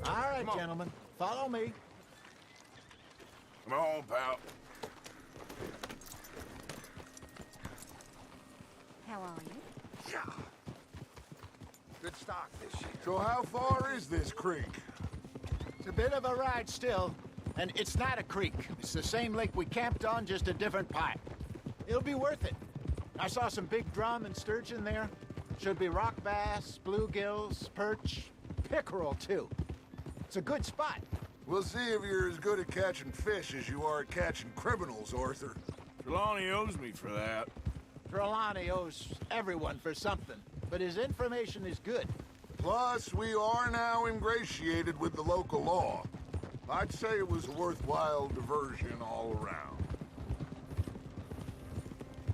All right, gentlemen. Follow me. Come on, pal. How are you? Yeah. good stock this year. So how far is this creek? It's a bit of a ride still, and it's not a creek. It's the same lake we camped on, just a different pipe. It'll be worth it. I saw some big drum and sturgeon there. Should be rock bass, bluegills, perch, pickerel too. It's a good spot. We'll see if you're as good at catching fish as you are at catching criminals, Arthur. Trelawney owes me for that. Trelawney owes everyone for something, but his information is good. Plus, we are now ingratiated with the local law. I'd say it was a worthwhile diversion all around.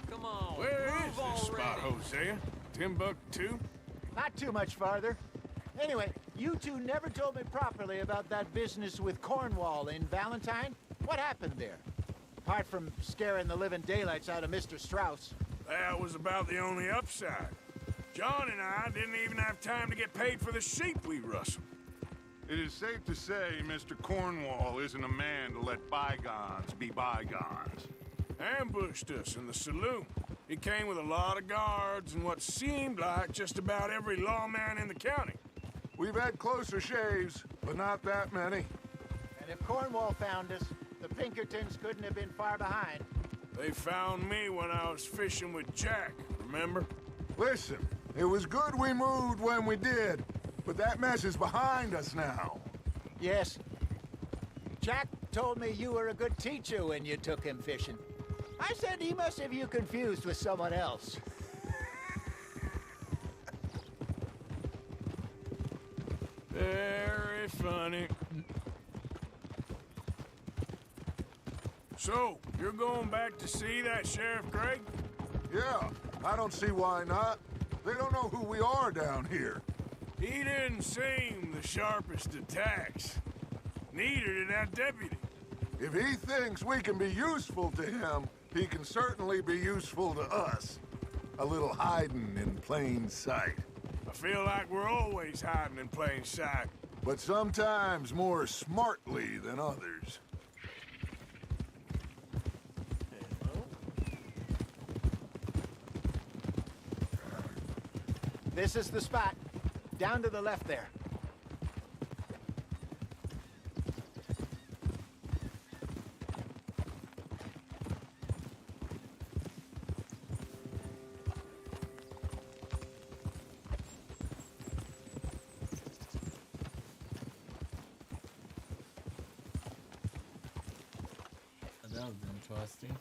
Come on, where is this spot, Hosea? Timbuktu? Not too much farther. Anyway, you two never told me properly about that business with Cornwall in Valentine. What happened there? Apart from scaring the living daylights out of Mr. Strauss. That was about the only upside. John and I didn't even have time to get paid for the sheep we rustled. It is safe to say Mr. Cornwall isn't a man to let bygones be bygones. Ambushed us in the saloon. He came with a lot of guards and what seemed like just about every lawman in the county. We've had closer shaves, but not that many. And if Cornwall found us, the Pinkertons couldn't have been far behind. They found me when I was fishing with Jack, remember? Listen, it was good we moved when we did, but that mess is behind us now. Yes. Jack told me you were a good teacher when you took him fishing. I said he must have you confused with someone else. Very funny. So, you're going back to see that Sheriff Gregg? Yeah, I don't see why not. They don't know who we are down here. He didn't seem the sharpest attacks. Neither did that deputy. If he thinks we can be useful to him, he can certainly be useful to us. A little hiding in plain sight. I feel like we're always hiding in plain sight. But sometimes more smartly than others. This is the spot. Down to the left there. That was interesting.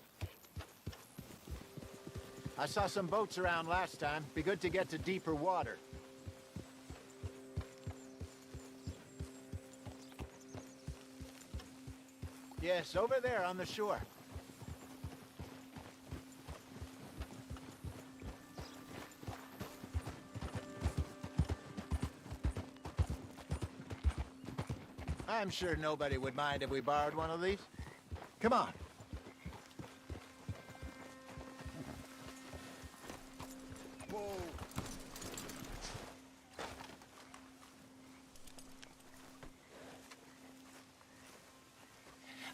I saw some boats around last time. Be good to get to deeper water. Yes, over there on the shore. I'm sure nobody would mind if we borrowed one of these. Come on.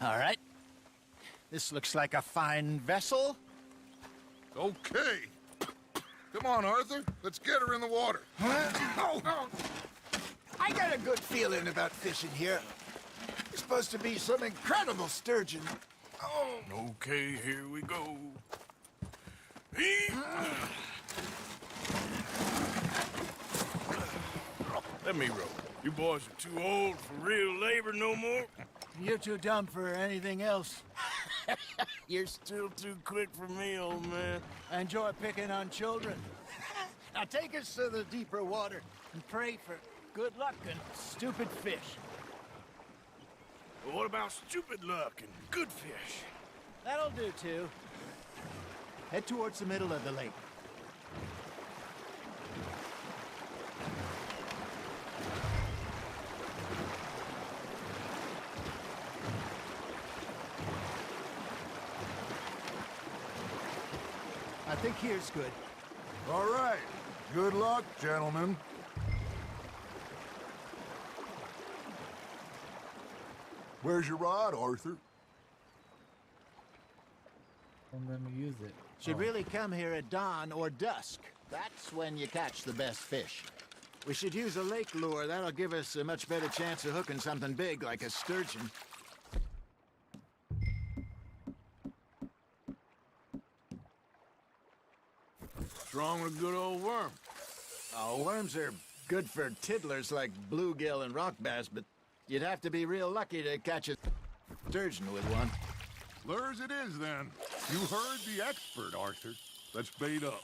All right. This looks like a fine vessel. Okay. Come on, Arthur. Let's get her in the water. Oh, I got a good feeling about fishing here. There's supposed to be some incredible sturgeon. Oh. Okay, here we go. Let me row. You boys are too old for real labor no more. You're too dumb for anything else. You're still too quick for me, old man. I enjoy picking on children. Now take us to the deeper water and pray for good luck and stupid fish. But what about stupid luck and good fish? That'll do, too. Head towards the middle of the lake. I think here's good. All right. Good luck, gentlemen. Where's your rod, Arthur? Don't let me use it. Should really come here at dawn or dusk. That's when you catch the best fish. We should use a lake lure. That'll give us a much better chance of hooking something big like a sturgeon. What's wrong with a good old worm? Oh, worms are good for tiddlers like bluegill and rock bass, but you'd have to be real lucky to catch a sturgeon with one. Lures it is, then. You heard the expert, Arthur. Let's bait up.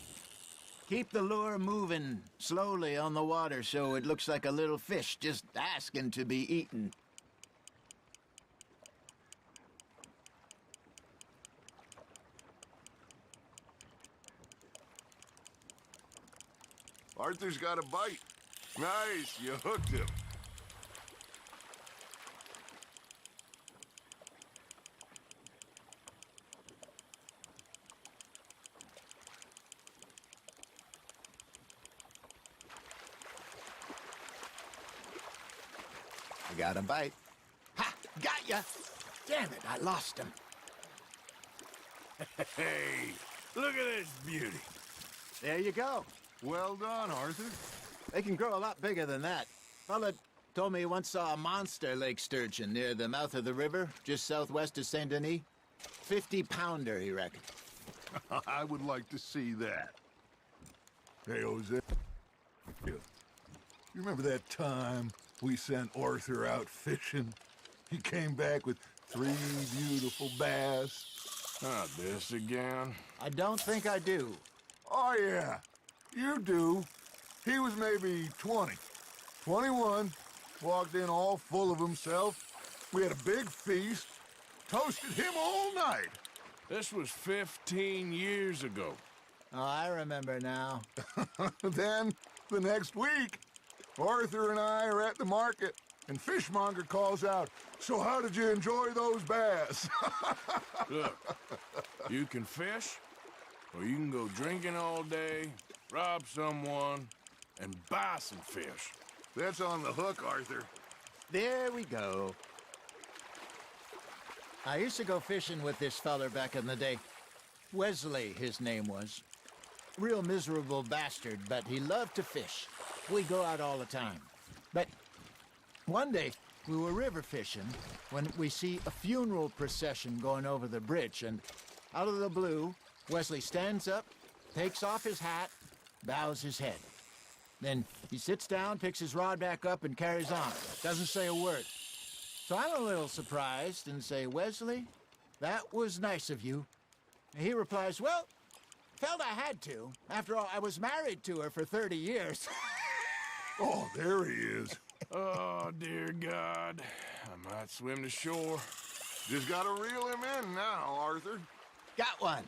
Keep the lure moving slowly on the water so it looks like a little fish just asking to be eaten. Arthur's got a bite. Nice, you hooked him. I got a bite. Ha! Got ya! Damn it, I lost him. Hey, look at this beauty. There you go. Well done, Arthur. They can grow a lot bigger than that. Fella told me he once saw a monster lake sturgeon near the mouth of the river, just southwest of Saint Denis. 50-pounder, he reckoned. I would like to see that. Hey, Jose. You remember that time we sent Arthur out fishing? He came back with 3 beautiful bass. Not this again. I don't think I do. Oh, yeah. You do. He was maybe 20. 21. Walked in all full of himself. We had a big feast. Toasted him all night. This was 15 years ago. Oh, I remember now. Then, the next week, Arthur and I are at the market, and Fishmonger calls out, "So how did you enjoy those bass?" Look, you can fish, or you can go drinking all day, rob someone, and buy some fish. That's on the hook, Arthur. There we go. I used to go fishing with this feller back in the day. Wesley, his name was. Real miserable bastard, but he loved to fish. We'd go out all the time. But one day, we were river fishing when we see a funeral procession going over the bridge, and out of the blue, Wesley stands up, takes off his hat, bows his head. Then he sits down, picks his rod back up, and carries on. Doesn't say a word. So I'm a little surprised and say, "Wesley, that was nice of you." And he replies, "Well, felt I had to. After all, I was married to her for 30 years. Oh, there he is. Oh, dear God. I might swim to shore. Just gotta reel him in now, Arthur. Got one.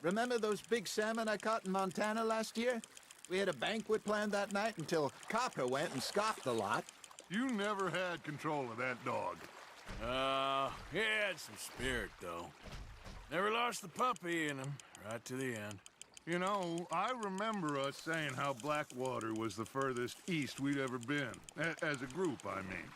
Remember those big salmon I caught in Montana last year? We had a banquet planned that night until Copper went and scoffed the lot. You never had control of that dog. He had some spirit, though. Never lost the puppy in him, right to the end. You know, I remember us saying how Blackwater was the furthest east we'd ever been. As a group, I mean.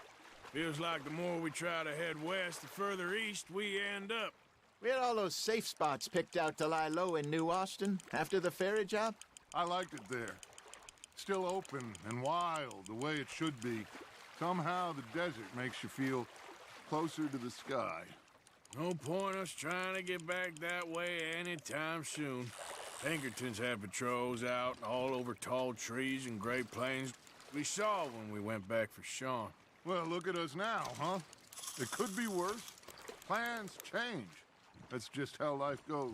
Feels like the more we try to head west, the further east we end up. We had all those safe spots picked out to lie low in New Austin after the ferry job. I liked it there. Still open and wild, the way it should be. Somehow the desert makes you feel closer to the sky. No point us trying to get back that way anytime soon. Pinkertons had patrols out all over tall trees and Great Plains. We saw when we went back for Sean. Well, look at us now, huh? It could be worse. Plans change. That's just how life goes.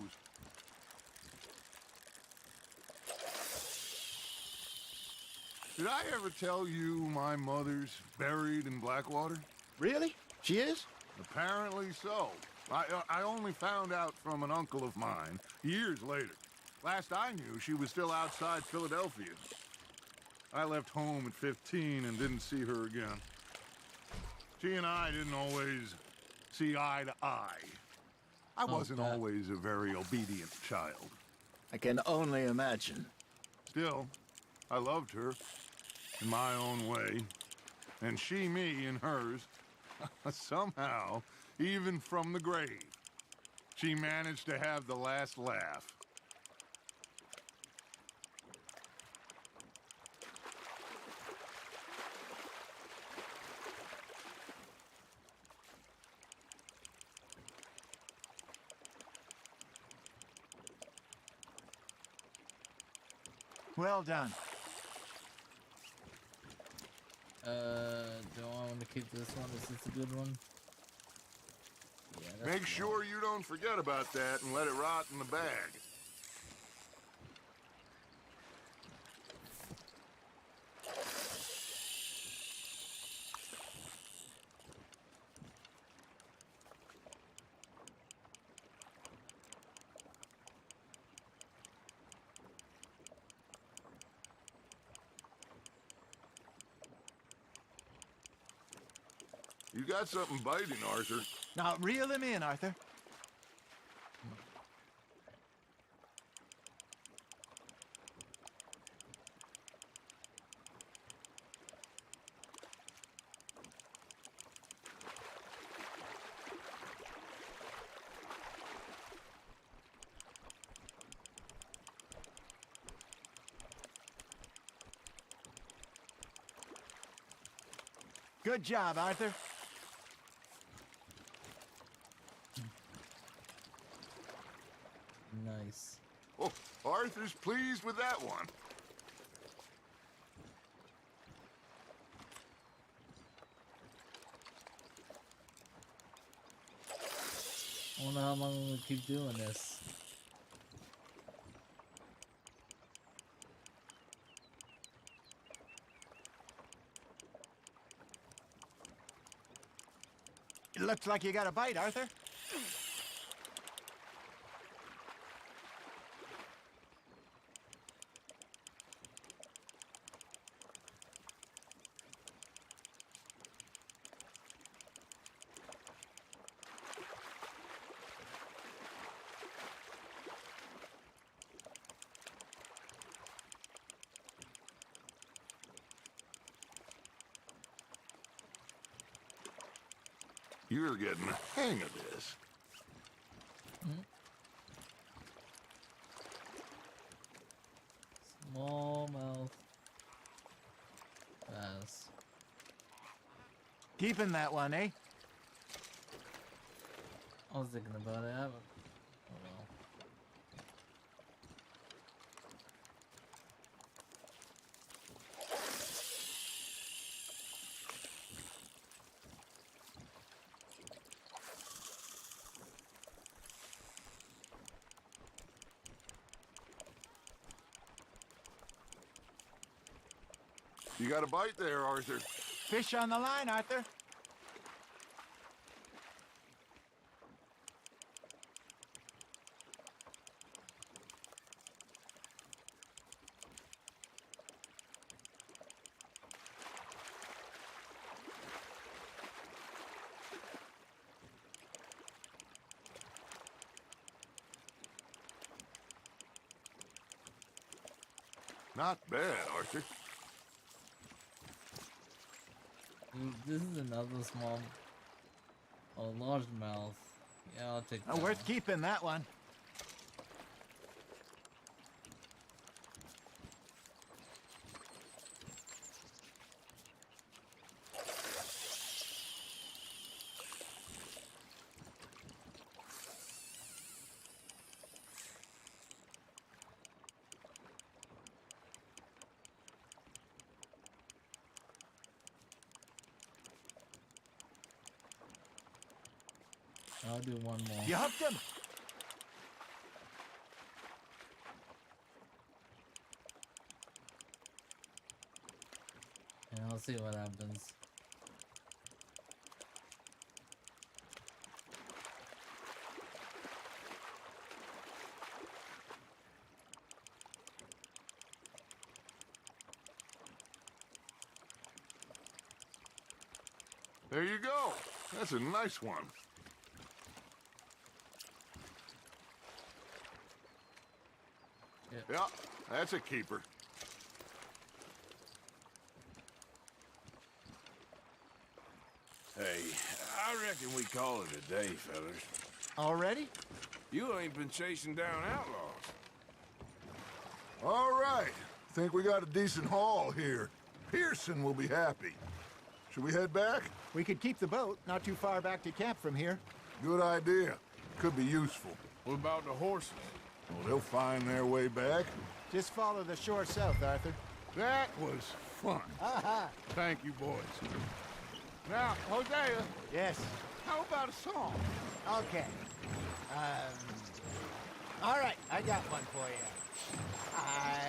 Did I ever tell you my mother's buried in Blackwater? Really? She is? Apparently so. I only found out from an uncle of mine years later. Last I knew, she was still outside Philadelphia. I left home at 15 and didn't see her again. She and I didn't always see eye to eye. I wasn't always a very obedient child. I can only imagine. Still, I loved her in my own way, and she me in hers. Somehow, even from the grave, she managed to have the last laugh. Well done. Do I want to keep this one? Is this a good one? Yeah, that's Make good. sure you don't forget about that and let it rot in the bag. You got something biting, Arthur. Now, reel him in, Arthur. Good job, Arthur. Nice. Oh, Arthur's pleased with that one. I wonder how long we'll keep doing this. It looks like you got a bite, Arthur. You're getting the hang of this. Smallmouth bass. Keeping that one, eh? I was thinking about it. I haven't. Oh well. You got a bite there, Arthur. Fish on the line, Arthur. Not bad, Arthur. This is another small, largemouth. Yeah, I'll take that. Worth keeping that one. I'll do one more. You hooked him. And I'll see what happens. There you go. That's a nice one. Yeah, that's a keeper. Hey, I reckon we call it a day, fellas. Already? You ain't been chasing down outlaws. All right. Think we got a decent haul here. Pearson will be happy. Should we head back? We could keep the boat not too far back to camp from here. Good idea. Could be useful. What about the horses? Well, they'll find their way back. Just follow the shore south, Arthur. That was fun. Aha! Thank you, boys. Now, Hosea. Yes. How about a song? Okay. All right, I got one for you. I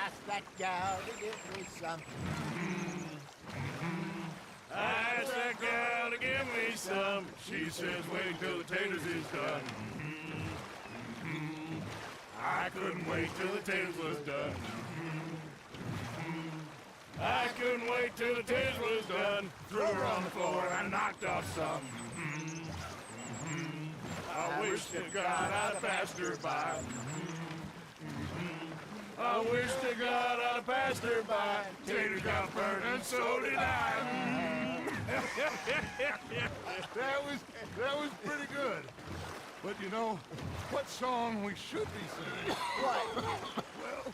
asked that gal to give me some. I asked that gal to give me some. She says, wait till the taters is done. I couldn't wait till the taters was done. I couldn't wait till the taters was done. Threw her on the floor and knocked off some. I wish to God I'd passed her by. I wish to God I'd passed her by. Taters got burned and so did I. That was pretty good. But you know, what song we should be singing? What? Well,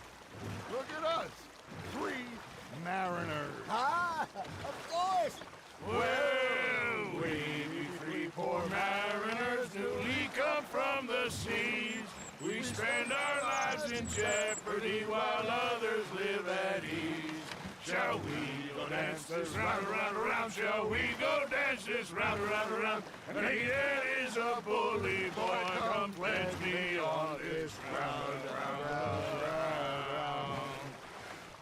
look at us. 3 mariners. Ah, of course. Well, we 3 poor mariners newly come from the seas. We spend our lives in jeopardy while others live at ease. Shall we go dance this round, around, around? Shall we go dance this round, around, around? And he that is a bully boy, come pledge me on this round, round, round, round.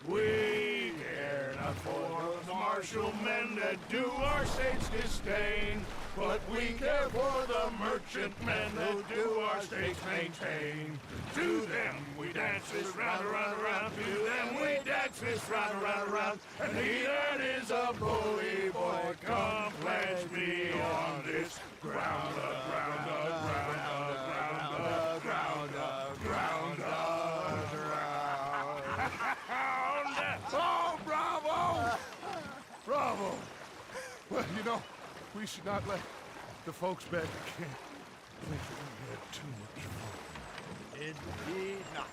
We care not for the martial men that do our state's disdain, but we care for the merchantmen that do our state's maintain. To them we dance this round, around, around. To them we dance this round, around, around. And he that is a bully boy, come pledge me on this ground, ground, ground, ground, ground, ground, ground. Oh, bravo! Bravo! Well, you know, we should not let the folks back at camp think that we had too much fun. Indeed not.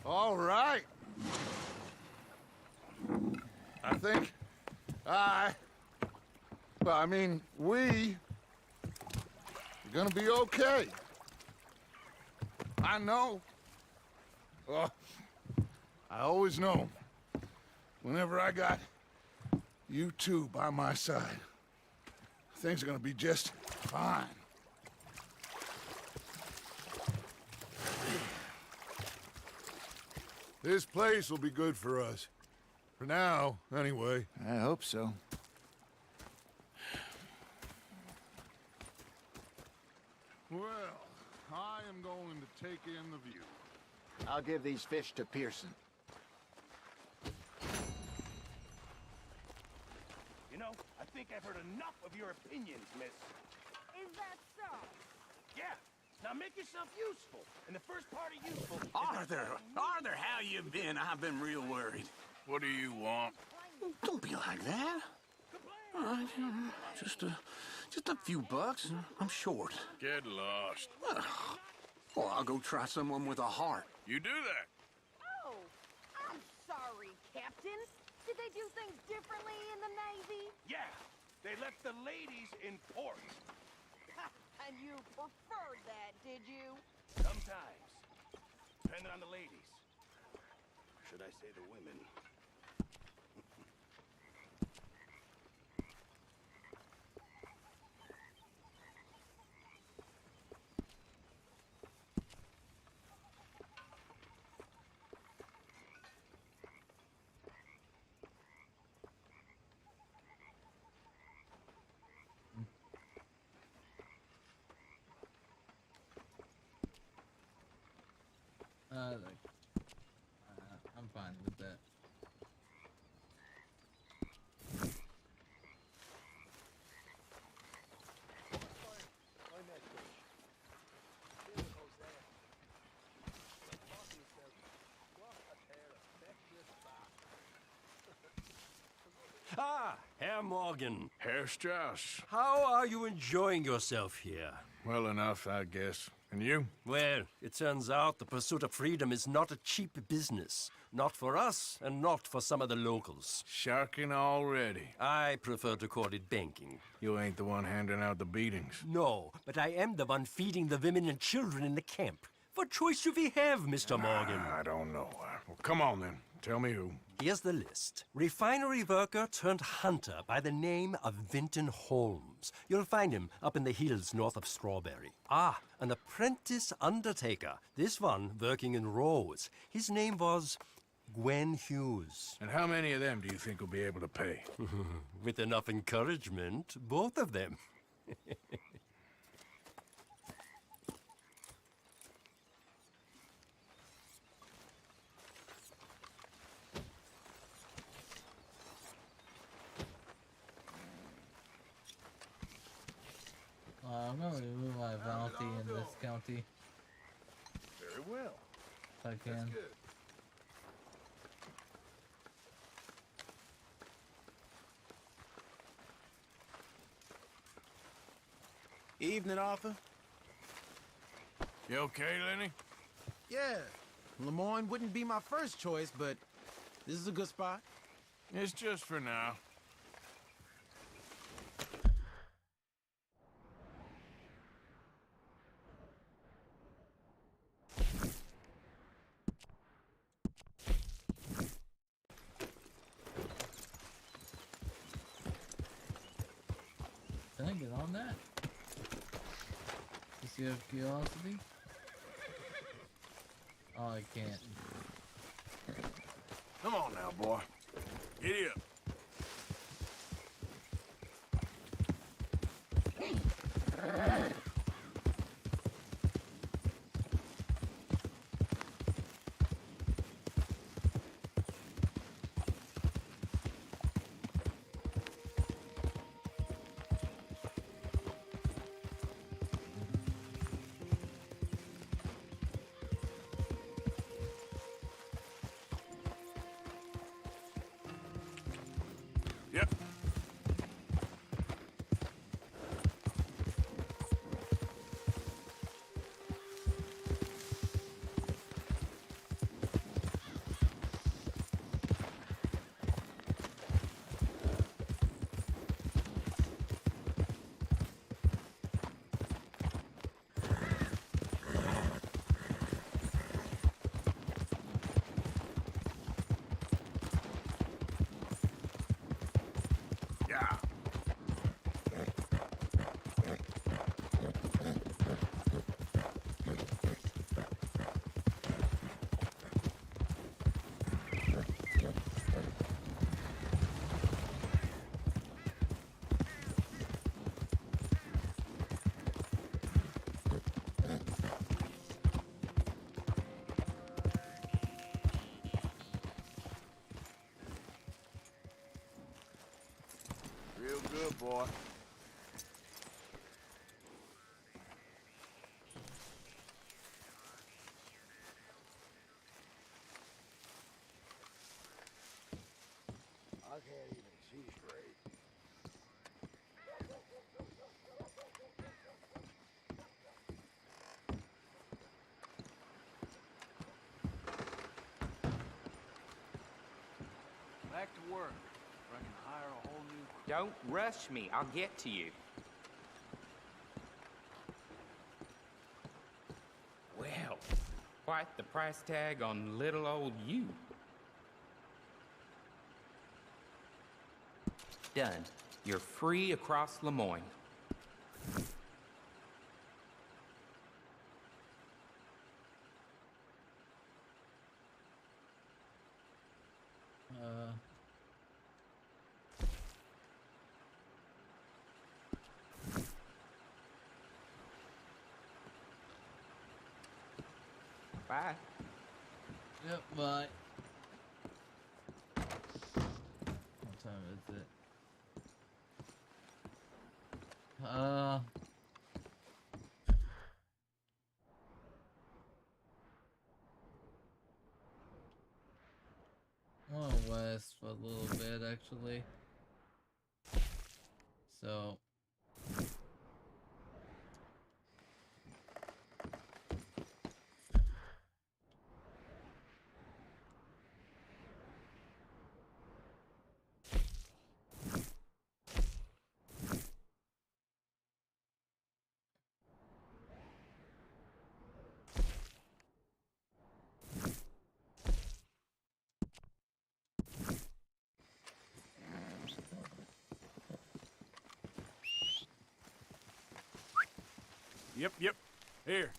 All right. I think we are gonna be okay. I know. Oh, I always know. Whenever I got you two by my side, things are gonna be just fine. This place will be good for us. For now, anyway. I hope so. Well, I am going to take in the view. I'll give these fish to Pearson. You know, I think I've heard enough of your opinions, miss. Is that so? Yeah. Now make yourself useful. And the first part of useful... Arthur, how you been? I've been real worried. What do you want? Don't be like that. All right, just a few bucks. I'm short. Get lost. Well, I'll go try someone with a heart. You do that. Oh, I'm sorry, Captain. Did they do things differently in the Navy? Yeah, they left the ladies in port. And you preferred that, did you? Sometimes. Depending on the ladies. Should I say the women? Like Herr Morgan. Herr Strauss. How are you enjoying yourself here? Well enough, I guess. And you? Well, it turns out the pursuit of freedom is not a cheap business. Not for us, and not for some of the locals. Sharking already. I prefer to call it banking. You ain't the one handing out the beatings. No, but I am the one feeding the women and children in the camp. What choice do we have, Mr. Morgan? I don't know. Well, come on then. Tell me who. Here's the list. Refinery worker turned hunter by the name of Vinton Holmes. You'll find him up in the hills north of Strawberry. Ah, an apprentice undertaker. This one working in Rose. His name was Gwen Hughes. And how many of them do you think will be able to pay? With enough encouragement, both of them. I'm gonna remove my bounty in this county. Very well. If I can. That's good. Evening, Arthur. You okay, Lenny? Yeah. Lemoyne wouldn't be my first choice, but this is a good spot. It's just for now. Can I get on that? Just out of curiosity? Oh, I can't. Come on now, boy. Giddy up. Yep. Yeah. Real good, boy. I can't even see straight. Back to work. I can hire a whole new... Don't rush me. I'll get to you. Well, quite the price tag on little old you. Done. You're free across Lemoyne. Bye. Yep, bye. What time is it? I'm going west for a little bit, actually. So Yep. Here.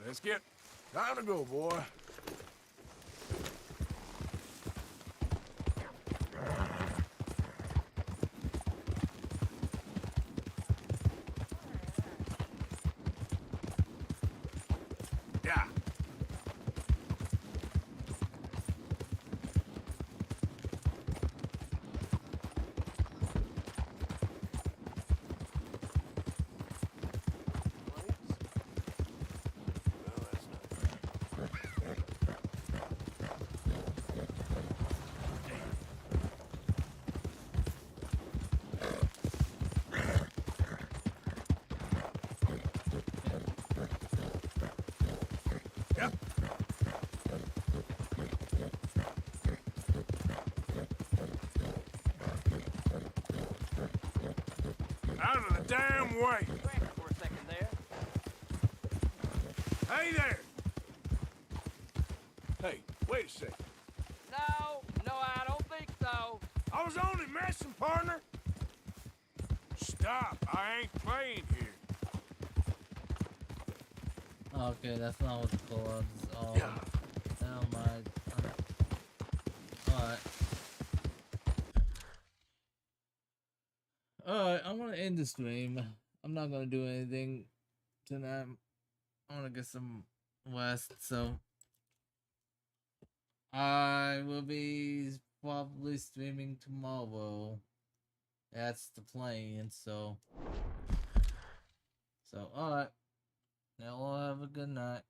Let's get time to go, boy. Yeah. Out of the damn way! For a second there. Hey there! Hey, wait a second. No, I don't think so. I was only messing, partner. Stop. I ain't playing here. okay, that's not what the pull-ups. Never mind. Alright. Alright, I'm gonna end the stream. I'm not gonna do anything tonight. I wanna get some rest, so I will be probably streaming tomorrow. That's the plan, so alright. Now all have a good night.